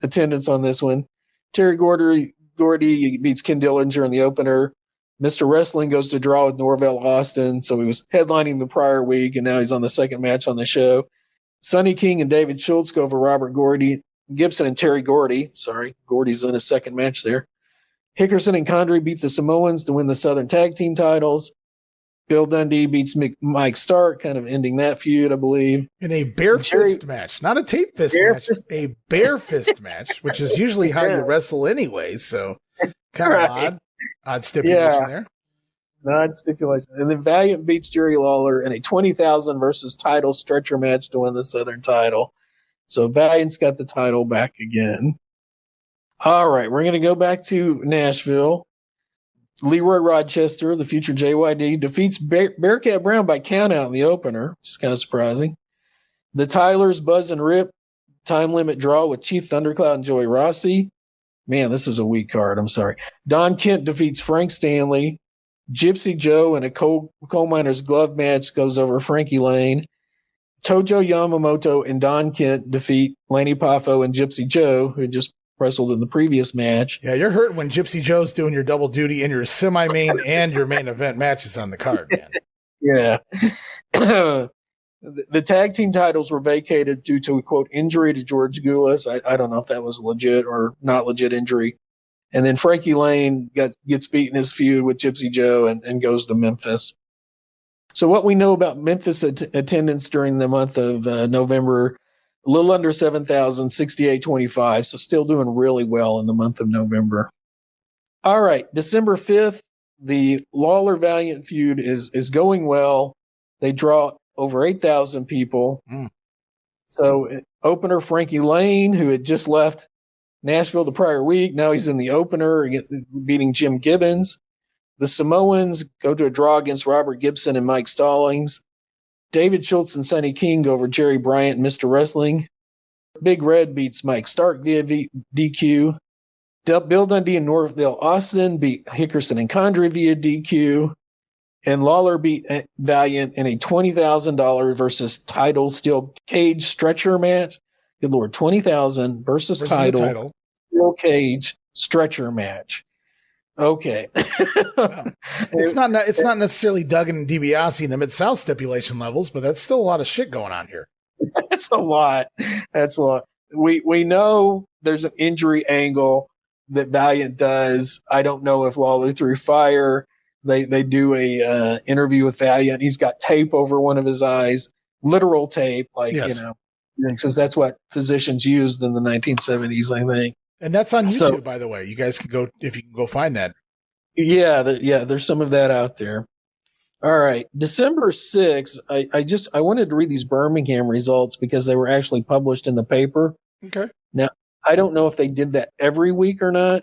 attendance on this one. Terry Gordy beats Ken Dillinger in the opener. Mr. Wrestling goes to draw with Norvell Austin. So he was headlining the prior week, and now he's on the second match on the show. Sonny King and David Schultz go over Robert Gibson and Terry Gordy. Sorry, Gordy's in his second match there. Hickerson and Condrey beat the Samoans to win the Southern Tag Team titles. Bill Dundee beats Mike Stark, kind of ending that feud, I believe. In a bare fist match, not a tape fist match, a bare fist match, which is usually how you wrestle anyway. So kind of odd stipulation there. Odd stipulation. And then Valiant beats Jerry Lawler in a 20,000 versus title stretcher match to win the Southern title. So Valiant's got the title back again. All right, we're going to go back to Nashville. Leroy Rochester, the future JYD, defeats Bearcat Brown by countout in the opener, which is kind of surprising. The Tylers, Buzz and Rip, time limit draw with Chief Thundercloud and Joey Rossi. Man, this is a weak card. I'm sorry. Don Kent defeats Frank Stanley. Gypsy Joe in a coal miner's glove match goes over Frankie Lane. Tojo Yamamoto and Don Kent defeat Lanny Poffo and Gypsy Joe, who had just wrestled in the previous match. Yeah, you're hurt when Gypsy Joe's doing your double duty in your semi-main and your main event matches on the card, man. Yeah. The tag team titles were vacated due to a, quote, injury to George Gulas. I don't know if that was legit or not legit injury. And then Frankie Lane gets beat in his feud with Gypsy Joe and goes to Memphis. So what we know about Memphis attendance during the month of November, a little under 7,000, 6825. So still doing really well in the month of November. All right, December 5th, the Lawler Valiant feud is going well. They draw over 8,000 people. So opener Frankie Lane, who had just left Nashville the prior week, now he's in the opener beating Jim Gibbons. The Samoans go to a draw against Robert Gibson and Mike Stallings. David Schultz and Sonny King go over Jerry Bryant and Mr. Wrestling. Big Red beats Mike Stark via DQ. Bill Dundee and Norville Austin beat Hickerson and Condrey via DQ. And Lawler beat Valiant in a $20,000 versus title steel cage stretcher match. Good Lord, $20,000 versus title steel cage stretcher match. Okay. Wow. It's not necessarily Duggan and DiBiase in the Mid-South stipulation levels, but that's still a lot of shit going on here. That's a lot. We know there's an injury angle that Valiant does. I don't know if Lawler threw fire. They do a interview with Valiant. He's got tape over one of his eyes, literal tape, Yes. He says that's what physicians used in the 1970s, I think. And that's on YouTube, by the way. You guys can go, if you can go find that. Yeah, there's some of that out there. All right, December 6th, I wanted to read these Birmingham results because they were actually published in the paper. Okay. Now, I don't know if they did that every week or not.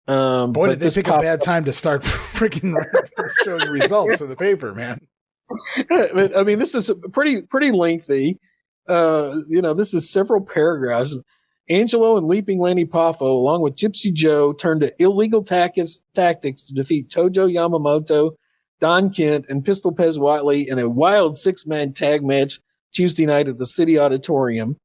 Boy, did they pick a bad time to start freaking showing results in the paper, man. I mean, this is pretty lengthy. This is several paragraphs. Angelo and Leaping Lanny Poffo, along with Gypsy Joe, turned to illegal tactics to defeat Tojo Yamamoto, Don Kent, and Pistol Pez Watley in a wild six-man tag match Tuesday night at the City Auditorium.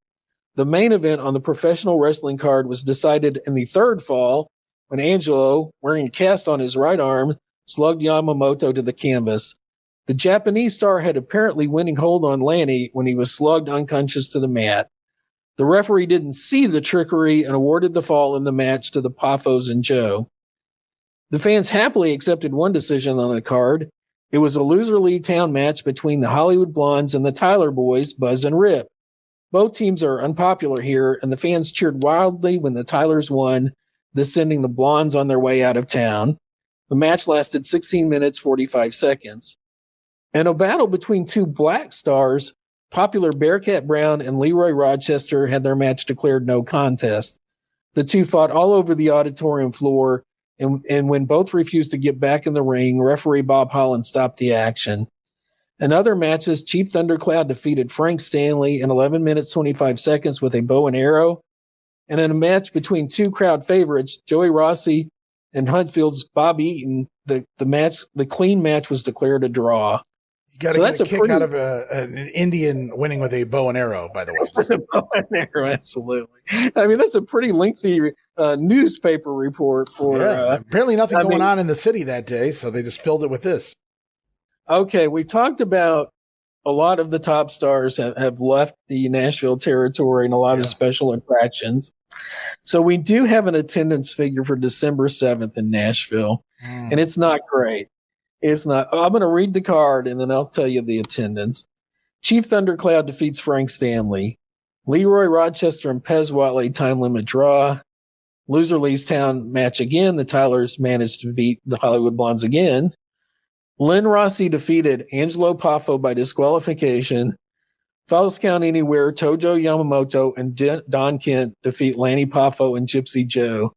The main event on the professional wrestling card was decided in the third fall when Angelo, wearing a cast on his right arm, slugged Yamamoto to the canvas. The Japanese star had apparently winning hold on Lanny when he was slugged unconscious to the mat. The referee didn't see the trickery and awarded the fall in the match to the Poffos and Joe. The fans happily accepted one decision on the card. It was a loser leave town match between the Hollywood Blondes and the Tyler Boys, Buzz and Rip. Both teams are unpopular here, and the fans cheered wildly when the Tylers won, thus sending the Blondes on their way out of town. The match lasted 16 minutes, 45 seconds. In a battle between two black stars, popular Bearcat Brown and Leroy Rochester had their match declared no contest. The two fought all over the auditorium floor, and when both refused to get back in the ring, referee Bob Holland stopped the action. In other matches, Chief Thundercloud defeated Frank Stanley in 11 minutes, 25 seconds with a bow and arrow. And in a match between two crowd favorites, Joey Rossi and Huntfield's Bob Eaton, the clean match was declared a draw. You got to get a kick out of an Indian winning with a bow and arrow, by the way. Bow and arrow, absolutely. I mean, that's a pretty lengthy newspaper report for. Apparently, nothing going on in the city that day, so they just filled it with this. Okay, we talked about a lot of the top stars have left the Nashville territory and a lot of special attractions. So we do have an attendance figure for December 7th in Nashville, and it's not great. It's not. I'm going to read the card, and then I'll tell you the attendance. Chief Thundercloud defeats Frank Stanley. Leroy Rochester and Pez Watley time limit draw. Loser leaves town match again. The Tylers managed to beat the Hollywood Blondes again. Lynn Rossi defeated Angelo Poffo by disqualification. Falls Count Anywhere, Tojo Yamamoto, and Don Kent defeat Lanny Poffo and Gypsy Joe.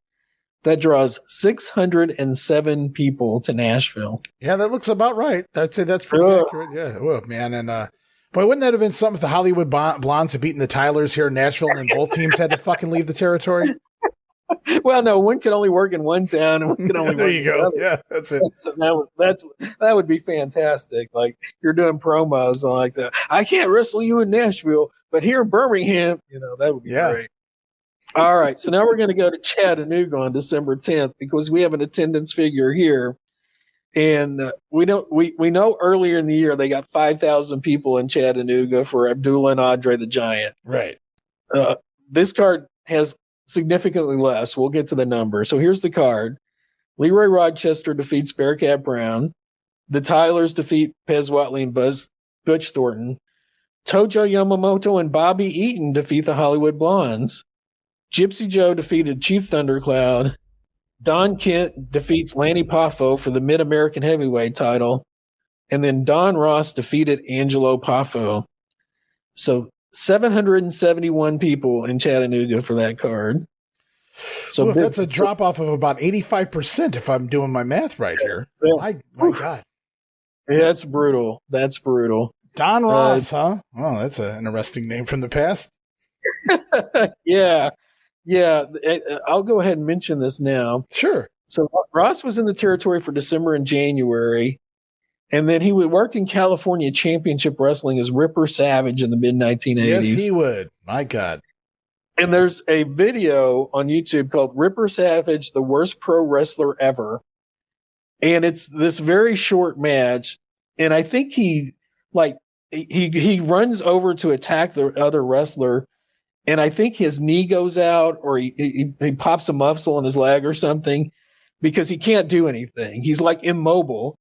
That draws 607 people to Nashville. Yeah, that looks about right. I'd say that's pretty accurate. Yeah, oh, man. And boy, wouldn't that have been something if the Hollywood Blondes had beaten the Tylers here in Nashville and both teams had to fucking leave the territory? Well, no, one could only work in one town and one could only there work you in go. another. Yeah, that's it. That would be fantastic. Like you're doing promos like that. I can't wrestle you in Nashville, but here in Birmingham, that would be great. All right, so now we're going to go to Chattanooga on December 10th because we have an attendance figure here, and we know earlier in the year they got 5,000 people in Chattanooga for Abdullah and Andre the Giant. Right. This card has significantly less. We'll get to the number. So here's the card: Leroy Rochester defeats Bearcat Brown. The Tylers defeat Pez Watley and Butch Thornton. Tojo Yamamoto and Bobby Eaton defeat the Hollywood Blondes. Gypsy Joe defeated Chief Thundercloud. Don Kent defeats Lanny Poffo for the Mid-American Heavyweight title. And then Don Ross defeated Angelo Poffo. So 771 people in Chattanooga for that card. So that's a drop off of about 85% if I'm doing my math right here. My God. Yeah, that's brutal. That's brutal. Don Ross, huh? Oh, that's an interesting name from the past. Yeah. I'll go ahead and mention this now. Sure. So Ross was in the territory for December and January, and then he worked in California Championship Wrestling as Ripper Savage in the mid-1980s. Yes, he would. My God. And there's a video on YouTube called Ripper Savage, the Worst Pro Wrestler Ever. And it's this very short match. And I think he runs over to attack the other wrestler. And I think his knee goes out, or he pops a muscle in his leg or something, because he can't do anything. He's like immobile,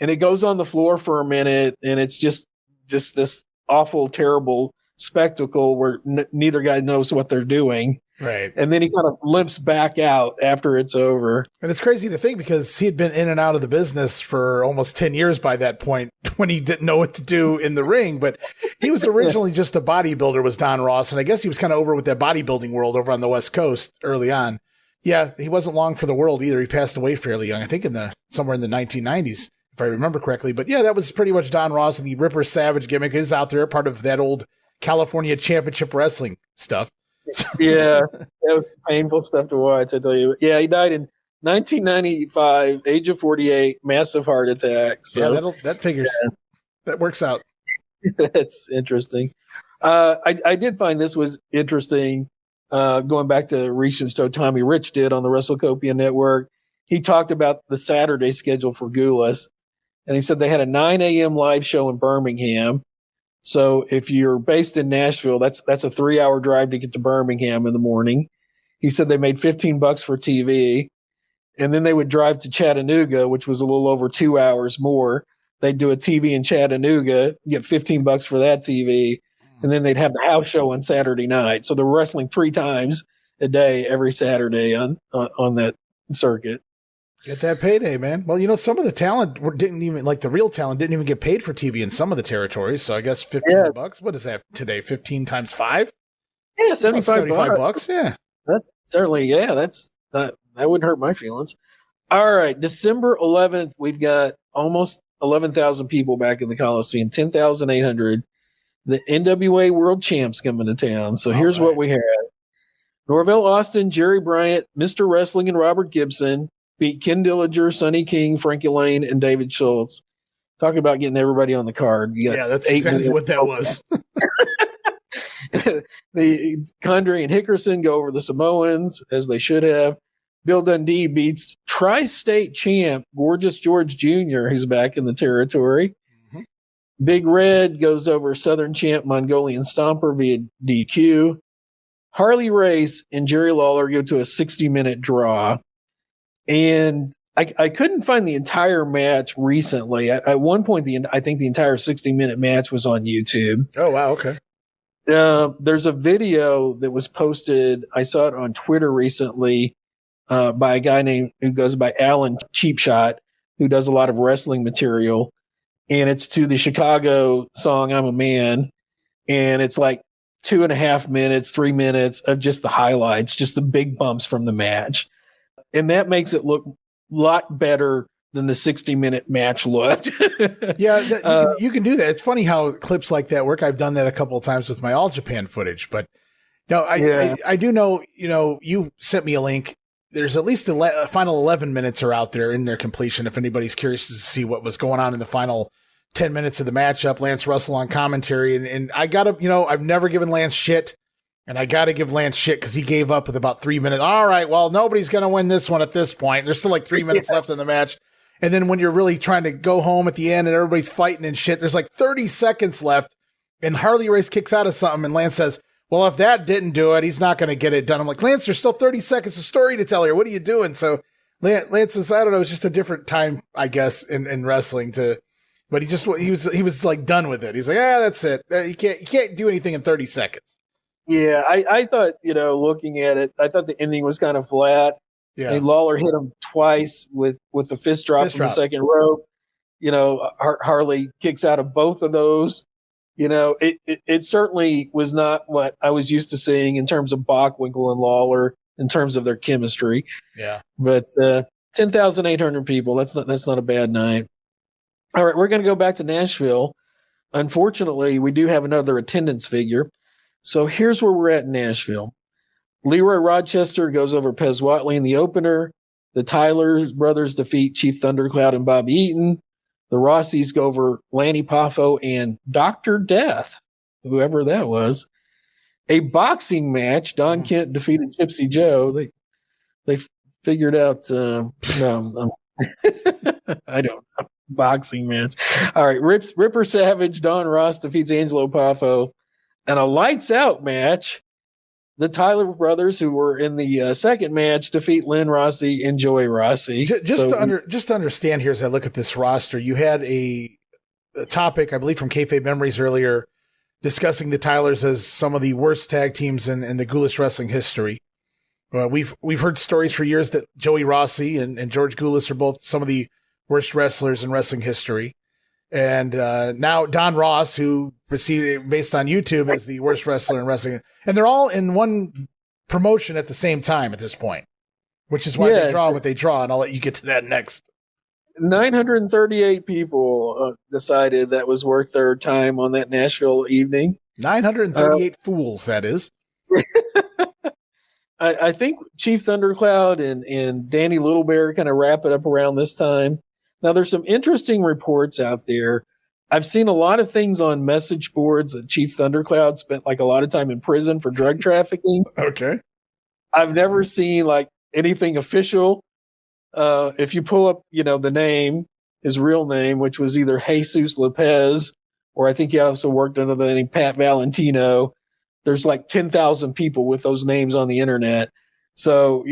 and it goes on the floor for a minute, and it's just this awful, terrible spectacle where neither guy knows what they're doing. Right. And then he kind of limps back out after it's over. And it's crazy to think because he had been in and out of the business for almost 10 years by that point when he didn't know what to do in the ring. But he was originally just a bodybuilder, was Don Ross. And I guess he was kind of over with that bodybuilding world over on the West Coast early on. Yeah, he wasn't long for the world either. He passed away fairly young, I think somewhere in the 1990s, if I remember correctly. But yeah, that was pretty much Don Ross, and the Ripper Savage gimmick is out there, part of that old California Championship Wrestling stuff. Yeah, that was painful stuff to watch, I tell you. Yeah, he died in 1995, age of 48, massive heart attack. So, yeah, that figures. Yeah. That works out. That's interesting. I did find this was interesting. Going back to a recent show Tommy Rich did on the WrestleCopia Network, he talked about the Saturday schedule for Gulas, and he said they had a 9 a.m. live show in Birmingham. So if you're based in Nashville, that's a 3-hour drive to get to Birmingham in the morning. He said they made $15 for TV, and then they would drive to Chattanooga, which was a little over 2 hours more. They'd do a TV in Chattanooga, get $15 for that TV, and then they'd have the house show on Saturday night. So they're wrestling 3 times a day every Saturday on that circuit. Get that payday, man. Well, some of the talent didn't even, like the real talent, didn't even get paid for TV in some of the territories. So I guess $15. What is that today? 15 times 5? Yeah, $75. Yeah, that's certainly that wouldn't hurt my feelings. All right, December 11th, we've got almost 11,000 people back in the Coliseum, 10,800. The NWA World Champs coming to town. So here's what we have: Norvell Austin, Jerry Bryant, Mr. Wrestling, and Robert Gibson beat Ken Dillinger, Sonny King, Frankie Lane, and David Schultz. Talking about getting everybody on the card. That's exactly what that was. The Condrey and Hickerson go over the Samoans, as they should have. Bill Dundee beats tri-state champ Gorgeous George Jr., who's back in the territory. Mm-hmm. Big Red goes over Southern champ Mongolian Stomper via DQ. Harley Race and Jerry Lawler go to a 60-minute draw. And I couldn't find the entire match recently. At one point, I think the entire 60-minute match was on YouTube. Oh, wow. Okay. There's a video that was posted. I saw it on Twitter recently by a guy who goes by Alan Cheapshot, who does a lot of wrestling material. And it's to the Chicago song, I'm a Man. and it's like 2.5 minutes, 3 minutes of just the highlights, just the big bumps from the match. And that makes it look a lot better than the 60-minute match looked. Yeah, you can do that. It's funny how clips like that work. I've done that a couple of times with my All Japan footage, but no, I do know, you sent me a link. There's at least the final 11 minutes are out there in their completion. If anybody's curious to see what was going on in the final 10 minutes of the matchup, Lance Russell on commentary. And I gotta, I've never given Lance shit, and I gotta give Lance shit because he gave up with about 3 minutes. All right, well, nobody's going to win this one at this point. There's still like 3 minutes left in the match. And then when you're really trying to go home at the end and everybody's fighting and shit, there's like 30 seconds left, and Harley Race kicks out of something, and Lance says, well, if that didn't do it, he's not going to get it done. I'm like, Lance, there's still 30 seconds of story to tell here. What are you doing? So Lance was, I don't know, it's just a different time, I guess, in wrestling but he was like done with it. He's like, that's it. You can't do anything in 30 seconds. Yeah. I thought, looking at it, I thought the ending was kind of flat. Yeah. I mean, Lawler hit him twice with the fist drop from the second rope. Harley kicks out of both of those. It certainly was not what I was used to seeing in terms of Bockwinkel and Lawler, in terms of their chemistry. Yeah. But 10,800 people, that's not a bad night. All right, we're going to go back to Nashville. Unfortunately, we do have another attendance figure. So here's where we're at in Nashville. Leroy Rochester goes over Pez Whatley in the opener. The Tyler brothers defeat Chief Thundercloud and Bobby Eaton. The Rossies go over Lanny Poffo and Dr. Death, whoever that was. A boxing match. Don Kent defeated Gypsy Joe. They figured out. I don't know. Boxing match. All right. Ripper Savage, Don Ross defeats Angelo Poffo. And a lights out match. The Tyler brothers, who were in the second match, defeat Lynn Rossi and Joey Rossi. Just to understand here, as I look at this roster, you had a topic, I believe, from Kayfabe Memories earlier, discussing the Tylers as some of the worst tag teams in the Gulas wrestling history. We've heard stories for years that Joey Rossi and George Gulas are both some of the worst wrestlers in wrestling history. And now Don Ross, who received, based on YouTube, as the worst wrestler in wrestling. And they're all in one promotion at the same time at this point, which is why they draw what they draw. And I'll let you get to that next. 938 people decided that was worth their time on that Nashville evening. 938 fools, that is. I think Chief Thundercloud and Danny Little Bear kind of wrap it up around this time. Now, there's some interesting reports out there. I've seen a lot of things on message boards that Chief Thundercloud spent like a lot of time in prison for drug trafficking. Okay. I've never seen like anything official. If you pull up, the name, his real name, which was either Jesus Lopez, or I think he also worked under the name Pat Valentino. There's like 10,000 people with those names on the internet. So,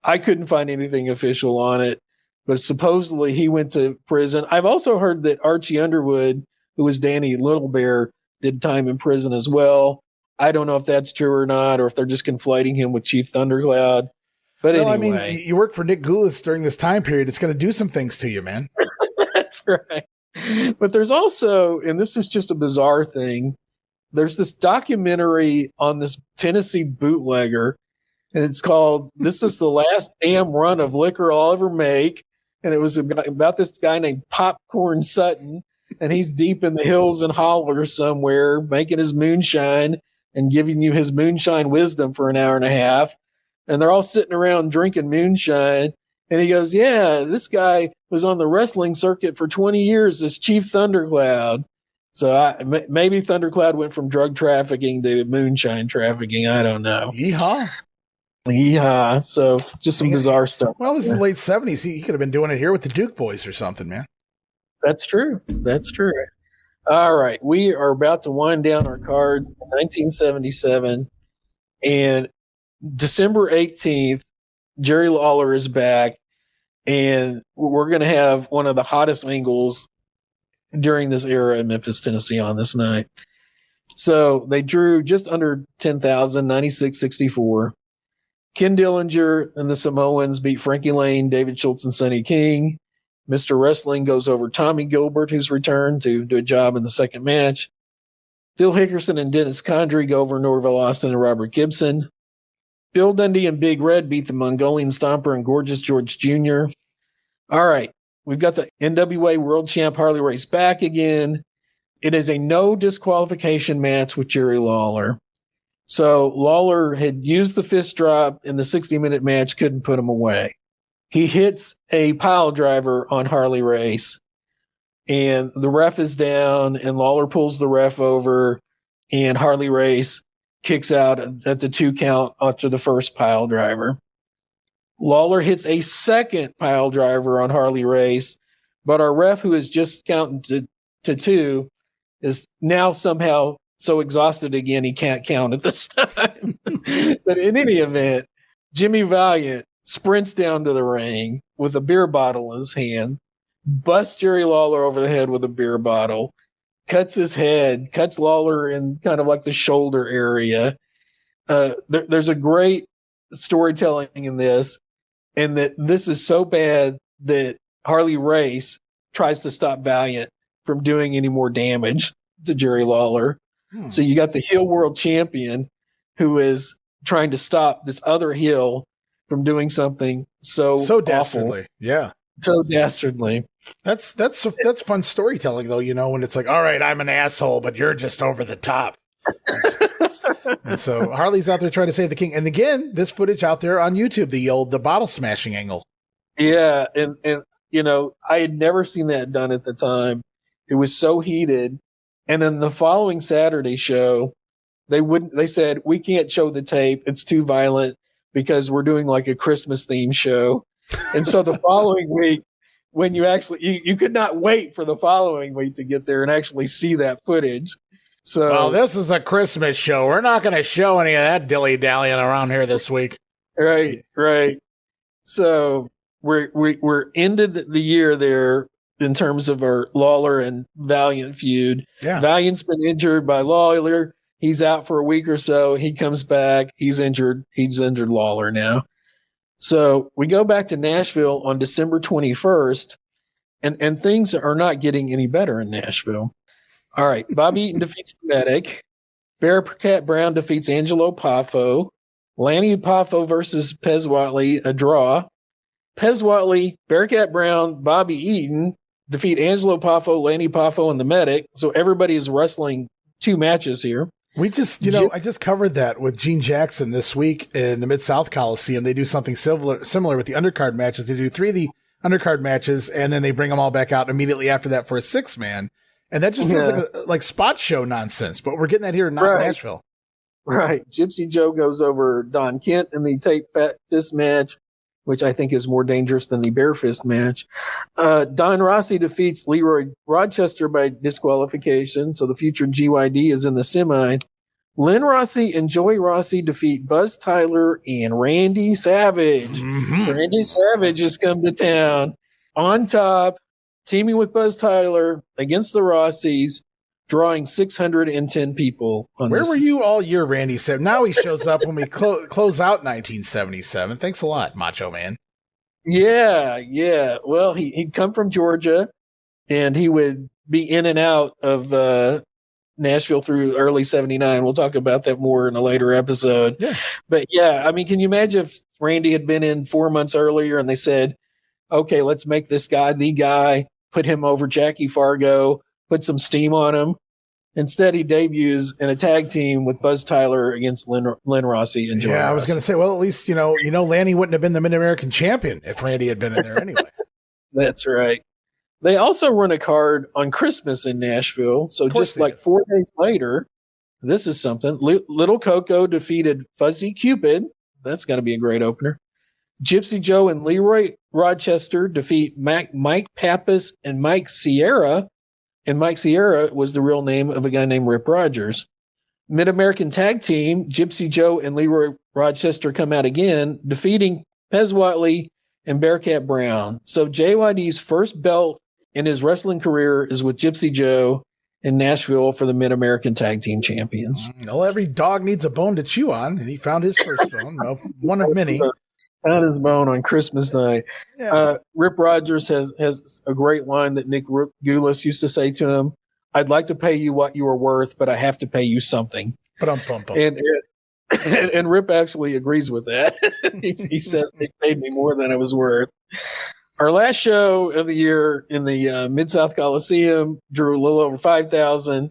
I couldn't find anything official on it. But supposedly he went to prison. I've also heard that Archie Underwood, who was Danny Little Bear, did time in prison as well. I don't know if that's true or not, or if they're just conflating him with Chief Thundercloud. But anyway. I mean, you work for Nick Gulas during this time period. It's going to do some things to you, man. That's right. But there's also, and this is just a bizarre thing, there's this documentary on this Tennessee bootlegger, and it's called This Is the Last Damn Run of Liquor I'll Ever Make. And it was about this guy named Popcorn Sutton, and he's deep in the hills and hollers somewhere making his moonshine and giving you his moonshine wisdom for an hour and a half. And they're all sitting around drinking moonshine. And he goes, yeah, this guy was on the wrestling circuit for 20 years, this Chief Thundercloud. So maybe Thundercloud went from drug trafficking to moonshine trafficking. I don't know. Yeehaw. Yeah, so just some bizarre stuff. Well, this is the late 70s. He could have been doing it here with the Duke Boys or something, man. That's true. All right, we are about to wind down our cards. 1977, and December 18th, Jerry Lawler is back, and we're going to have one of the hottest angles during this era in Memphis, Tennessee on this night. So they drew just under 10,000, 96-64. Ken Dillinger and the Samoans beat Frankie Lane, David Schultz, and Sonny King. Mr. Wrestling goes over Tommy Gilbert, who's returned to do a job in the second match. Phil Hickerson and Dennis Condrey go over Norville Austin and Robert Gibson. Bill Dundee and Big Red beat the Mongolian Stomper and Gorgeous George Jr. All right. We've got the NWA World Champ Harley Race back again. It is a no disqualification match with Jerry Lawler. So Lawler had used the fist drop in the 60-minute match, couldn't put him away. He hits a pile driver on Harley Race, and the ref is down, and Lawler pulls the ref over, and Harley Race kicks out at the 2 count after the first pile driver. Lawler hits a second pile driver on Harley Race, but our ref, who is just counting to 2, is now somehow so exhausted again he can't count at this time. But in any event, Jimmy Valiant sprints down to the ring with a beer bottle in his hand, busts Jerry Lawler over the head with a beer bottle, cuts his head, cuts Lawler in kind of like the shoulder area. There's a great storytelling in this, and that this is so bad that Harley Race tries to stop Valiant from doing any more damage to Jerry Lawler. So you got the heel world champion who is trying to stop this other heel from doing something so dastardly. Awful. Yeah. So dastardly. That's fun storytelling though, when it's like, all right, I'm an asshole, but you're just over the top. And so Harley's out there trying to save the king. And again, this footage out there on YouTube, the bottle smashing angle. Yeah. And I had never seen that done at the time. It was so heated. And then the following Saturday show, they said, we can't show the tape. It's too violent because we're doing like a Christmas themed show. And so the following week, when you could not wait for the following week to get there and actually see that footage. So, well, this is a Christmas show. We're not going to show any of that dilly-dallying around here this week. Right. So we're ended the year there in terms of our Lawler and Valiant feud. Yeah. Valiant's been injured by Lawler. He's out for a week or so. He comes back. He's injured. He's injured Lawler now. So we go back to Nashville on December 21st, and things are not getting any better in Nashville. All right. Bobby Eaton defeats the Medic. Bearcat Brown defeats Angelo Poffo. Lanny Poffo versus Pez Whatley, a draw. Pez Whatley, Bearcat Brown, Bobby Eaton defeat Angelo Poffo, Lanny Poffo, and the Medic. So everybody is wrestling 2 matches here. We just, I just covered that with Gene Jackson this week in the Mid-South Coliseum. They do something similar with the undercard matches. They do 3 of the undercard matches, and then they bring them all back out immediately after that for a 6-man. And that just feels like spot show nonsense, but we're getting that here in Nashville. Right. Gypsy Joe goes over Don Kent in the tape fist match, which I think is more dangerous than the bare fist match. Don Rossi defeats Leroy Rochester by disqualification, so the future GYD is in the semi. Lynn Rossi and Joey Rossi defeat Buzz Tyler and Randy Savage. Mm-hmm. Randy Savage has come to town on top, teaming with Buzz Tyler against the Rossis, drawing 610 people. Where were you all year, Randy Savage? Now he shows up when we close out 1977. Thanks a lot, Macho Man. Yeah. Well, he'd come from Georgia, and he would be in and out of Nashville through early 79. We'll talk about that more in a later episode. Yeah. But yeah, I mean, can you imagine if Randy had been in 4 months earlier and they said, okay, let's make this guy the guy, put him over Jackie Fargo, put some steam on him. Instead, he debuts in a tag team with Buzz Tyler against Lynn Rossi and Joey Rossi. I was going to say, well, at least, Lanny wouldn't have been the Mid-American champion if Randy had been in there anyway. That's right. They also run a card on Christmas in Nashville. So just like 4 days later, this is something. Little Coco defeated Fuzzy Cupid. That's going to be a great opener. Gypsy Joe and Leroy Rochester defeat Mike Pappas and Mike Sierra. And Mike Sierra was the real name of a guy named Rip Rogers. Mid-American Tag Team, Gypsy Joe and Leroy Rochester come out again, defeating Pez Whatley and Bearcat Brown. So JYD's first belt in his wrestling career is with Gypsy Joe in Nashville for the Mid-American Tag Team Champions. Well, every dog needs a bone to chew on, and he found his first bone. Well, one of many. Found his bone on Christmas night. Yeah. Rip Rogers has a great line that Nick Gulas used to say to him. I'd like to pay you what you are worth, but I have to pay you something. And Rip actually agrees with that. he says they paid me more than I was worth. Our last show of the year in the Mid-South Coliseum drew a little over 5,000.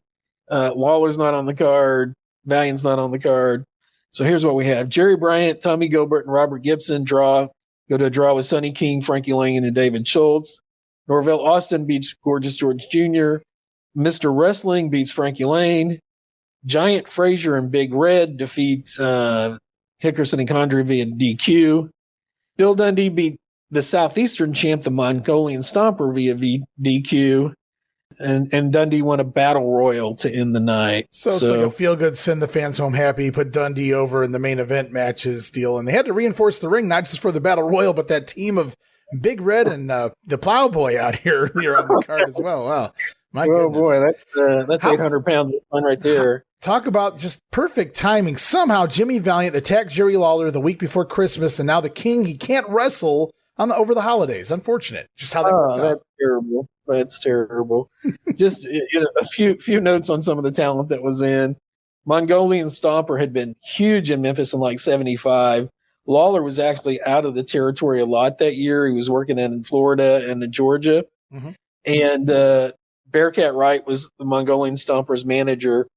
Lawler's not on the card. Valiant's not on the card. So here's what we have. Jerry Bryant, Tommy Gilbert, and Robert Gibson go to a draw with Sonny King, Frankie Lane, and David Schultz. Norvell Austin beats Gorgeous George Jr. Mr. Wrestling beats Frankie Lane. Giant Frazier and Big Red defeats Hickerson and Condrey via DQ. Bill Dundee beat the Southeastern champ, the Mongolian Stomper, via DQ. And Dundee won a battle royal to end the night. So it's like a feel-good, send the fans home happy, put Dundee over in the main event matches deal. And they had to reinforce the ring, not just for the battle royal, but that team of Big Red and the Plowboy out here on the card as well. Wow. My goodness. Boy, that's 800 pounds of fun right there. Talk about just perfect timing. Somehow Jimmy Valiant attacked Jerry Lawler the week before Christmas, and now the King, he can't wrestle over the holidays. Unfortunate. Just how that worked out. That's terrible. That's terrible. Just a few notes on some of the talent that was in. Mongolian Stomper had been huge in Memphis in like 75. Lawler was actually out of the territory a lot that year. He was working in Florida and in Georgia. Mm-hmm. And Bearcat Wright was the Mongolian Stomper's manager.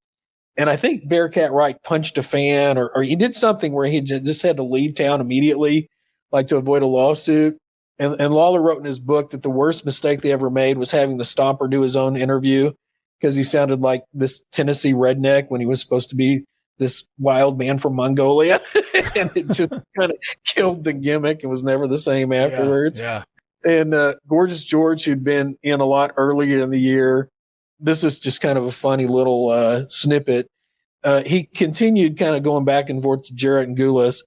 And I think Bearcat Wright punched a fan or he did something where he just had to leave town immediately, like to avoid a lawsuit. And Lawler wrote in his book that the worst mistake they ever made was having the Stomper do his own interview because he sounded like this Tennessee redneck when he was supposed to be this wild man from Mongolia. And it just kind of killed the gimmick. It was never the same afterwards. Yeah. And Gorgeous George, who'd been in a lot earlier in the year, this is just kind of a funny little snippet. He continued kind of going back and forth to Jarrett and Gulas.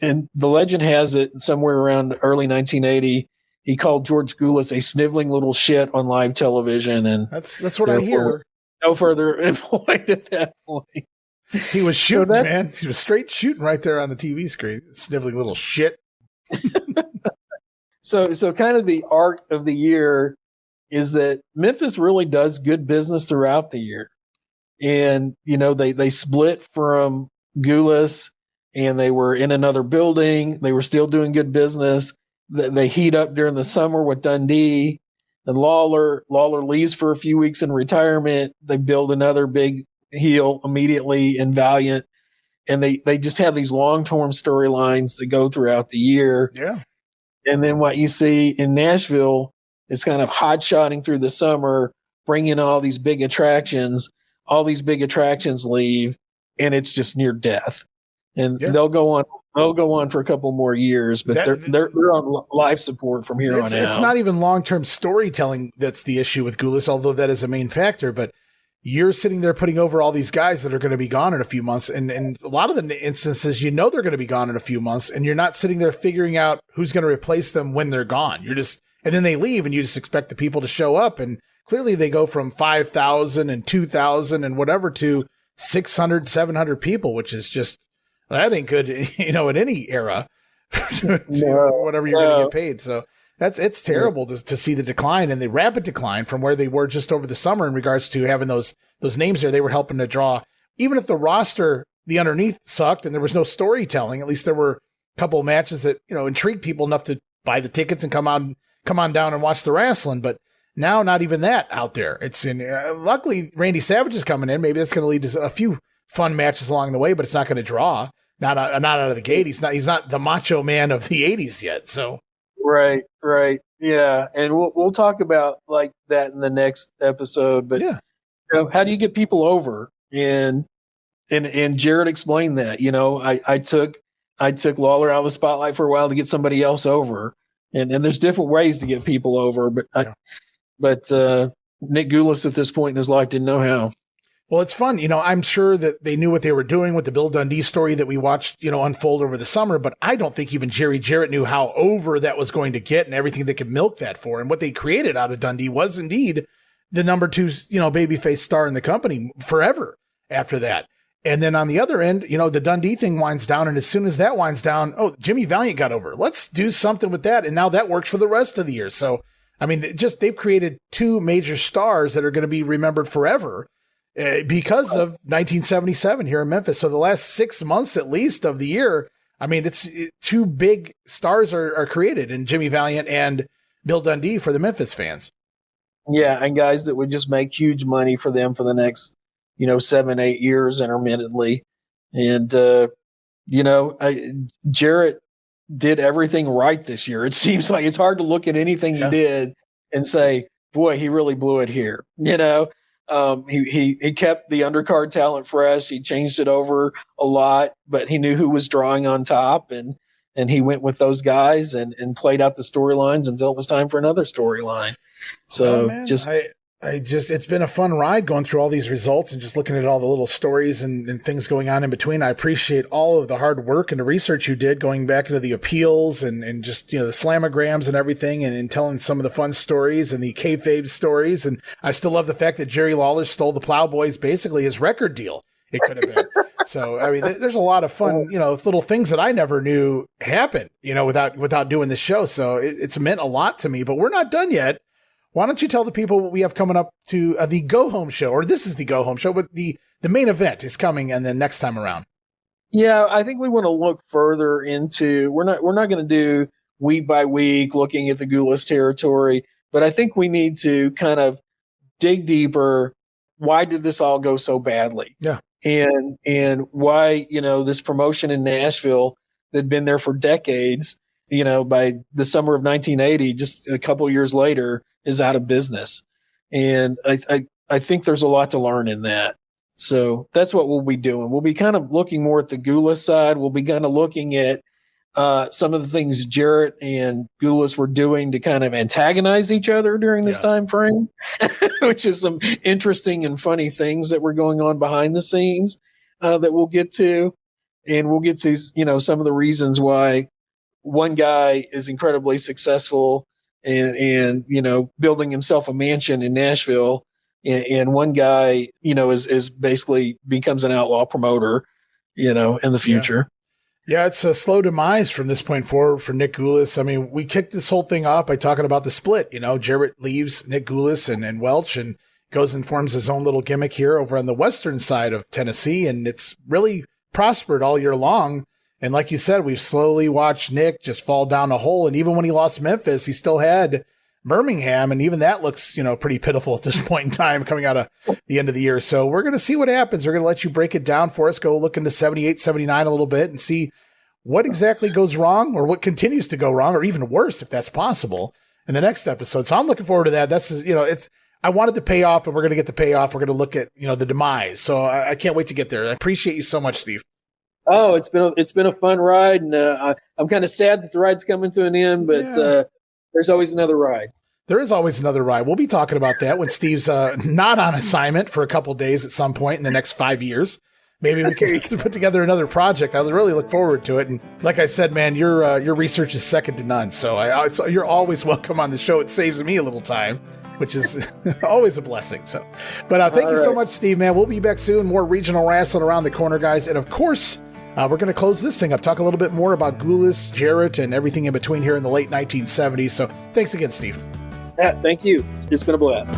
And the legend has it somewhere around early 1980, he called George Gulas a sniveling little shit on live television. And that's what I hear. No further point at that point. He was shooting, man. He was straight shooting right there on the TV screen. Sniveling little shit. So kind of the arc of the year is that Memphis really does good business throughout the year. And, they split from Gulas and they were in another building. They were still doing good business. They heat up during the summer with Dundee and Lawler. Lawler leaves for a few weeks in retirement. They build another big heel immediately in Valiant. And they just have these long-term storylines that go throughout the year. Yeah. And then what you see in Nashville is kind of hot-shotting through the summer, bringing all these big attractions. All these big attractions leave, and it's just near death. And they'll go on for a couple more years, but they're on life support from here on out. It's not even long-term storytelling that's the issue with Gulas, although that is a main factor. But you're sitting there putting over all these guys that are going to be gone in a few months, and a lot of the instances, they're going to be gone in a few months, and you're not sitting there figuring out who's going to replace them when they're gone. And then they leave, and you just expect the people to show up, and clearly they go from 5,000 and 2,000 and whatever to 600, 700 people, which is just, that ain't good, in any era, whatever you're going to get paid. So it's terrible to see the decline and the rapid decline from where they were just over the summer in regards to having those names there. They were helping to draw, even if the roster, the underneath sucked and there was no storytelling, at least there were a couple of matches that, intrigued people enough to buy the tickets and come on down and watch the wrestling. But now, not even that out there. It's luckily Randy Savage is coming in. Maybe that's going to lead to a few fun matches along the way, but it's not going to draw. Not out of the gate. He's not the macho man of the 80s yet. So right, yeah, and we'll talk about like that in the next episode. But how do you get people over? And Jarrett explained that. I took Lawler out of the spotlight for a while to get somebody else over, and there's different ways to get people over, but Nick Gulas at this point in his life didn't know how. Well, it's fun. I'm sure that they knew what they were doing with the Bill Dundee story that we watched, unfold over the summer, but I don't think even Jerry Jarrett knew how over that was going to get and everything they could milk that for. And what they created out of Dundee was indeed the number 2, babyface star in the company forever after that. And then on the other end, the Dundee thing winds down. And as soon as that winds down, Jimmy Valiant got over. Let's do something with that. And now that works for the rest of the year. So I mean, they've created two major stars that are going to be remembered forever because of 1977 here in Memphis. So the last 6 months at least of the year, I mean, two big stars are created in Jimmy Valiant and Bill Dundee for the Memphis fans. Yeah, and guys that would just make huge money for them for the next, 7-8 years intermittently. And, Jarrett did everything right this year. It seems like it's hard to look at anything he did and say, boy, he really blew it here. He kept the undercard talent fresh. He changed it over a lot, but he knew who was drawing on top, and he went with those guys and played out the storylines until it was time for another storyline. So it's been a fun ride going through all these results and just looking at all the little stories and things going on in between. I appreciate all of the hard work and the research you did going back into the appeals and just, the slamograms and everything and telling some of the fun stories and the kayfabe stories. And I still love the fact that Jerry Lawler stole the Plowboys, basically his record deal. It could have been. So, I mean, there's a lot of fun, little things that I never knew happened, without doing this show. So it's meant a lot to me, but we're not done yet. Why don't you tell the people what we have coming up to the Go Home show, or this is the Go Home show, but the main event is coming and then next time around. Yeah, I think we want to look further into, we're not going to do week by week looking at the Gulas territory, but I think we need to kind of dig deeper. Why did this all go so badly? Yeah. And why, this promotion in Nashville that had been there for decades, by the summer of 1980, just a couple of years later, is out of business. And I think there's a lot to learn in that. So that's what we'll be doing. We'll be kind of looking more at the Gulas side. We'll be kind of looking at some of the things Jarrett and Gulas were doing to kind of antagonize each other during this time frame, which is some interesting and funny things that were going on behind the scenes that we'll get to. And we'll get to, some of the reasons why one guy is incredibly successful and building himself a mansion in Nashville, and one guy, is basically becomes an outlaw promoter, in the future. Yeah, it's a slow demise from this point forward for Nick Gulas. I mean, we kicked this whole thing off by talking about the split. Jarrett leaves Nick Gulas and Welch and goes and forms his own little gimmick here over on the western side of Tennessee, and it's really prospered all year long. And like you said, we've slowly watched Nick just fall down a hole. And even when he lost Memphis, he still had Birmingham. And even that looks, pretty pitiful at this point in time coming out of the end of the year. So we're going to see what happens. We're going to let you break it down for us. Go look into 78, 79 a little bit and see what exactly goes wrong or what continues to go wrong, or even worse, if that's possible, in the next episode. So I'm looking forward to that. That's, I wanted the payoff, and we're going to get the payoff. We're going to look at, the demise. So I can't wait to get there. I appreciate you so much, Steve. Oh, it's been a fun ride, and I'm kind of sad that the ride's coming to an end, but there's always another ride. There is always another ride. We'll be talking about that when Steve's not on assignment for a couple of days at some point in the next 5 years. Maybe we can put together another project. I really look forward to it. And like I said, man, your research is second to none. So you're always welcome on the show. It saves me a little time, which is always a blessing. So, but thank you so much, Steve, man. We'll be back soon. More regional wrestling around the corner, guys. And of course, we're going to close this thing up, talk a little bit more about Gulas, Jarrett, and everything in between here in the late 1970s. So thanks again, Steve. Yeah, thank you. It's been a blast.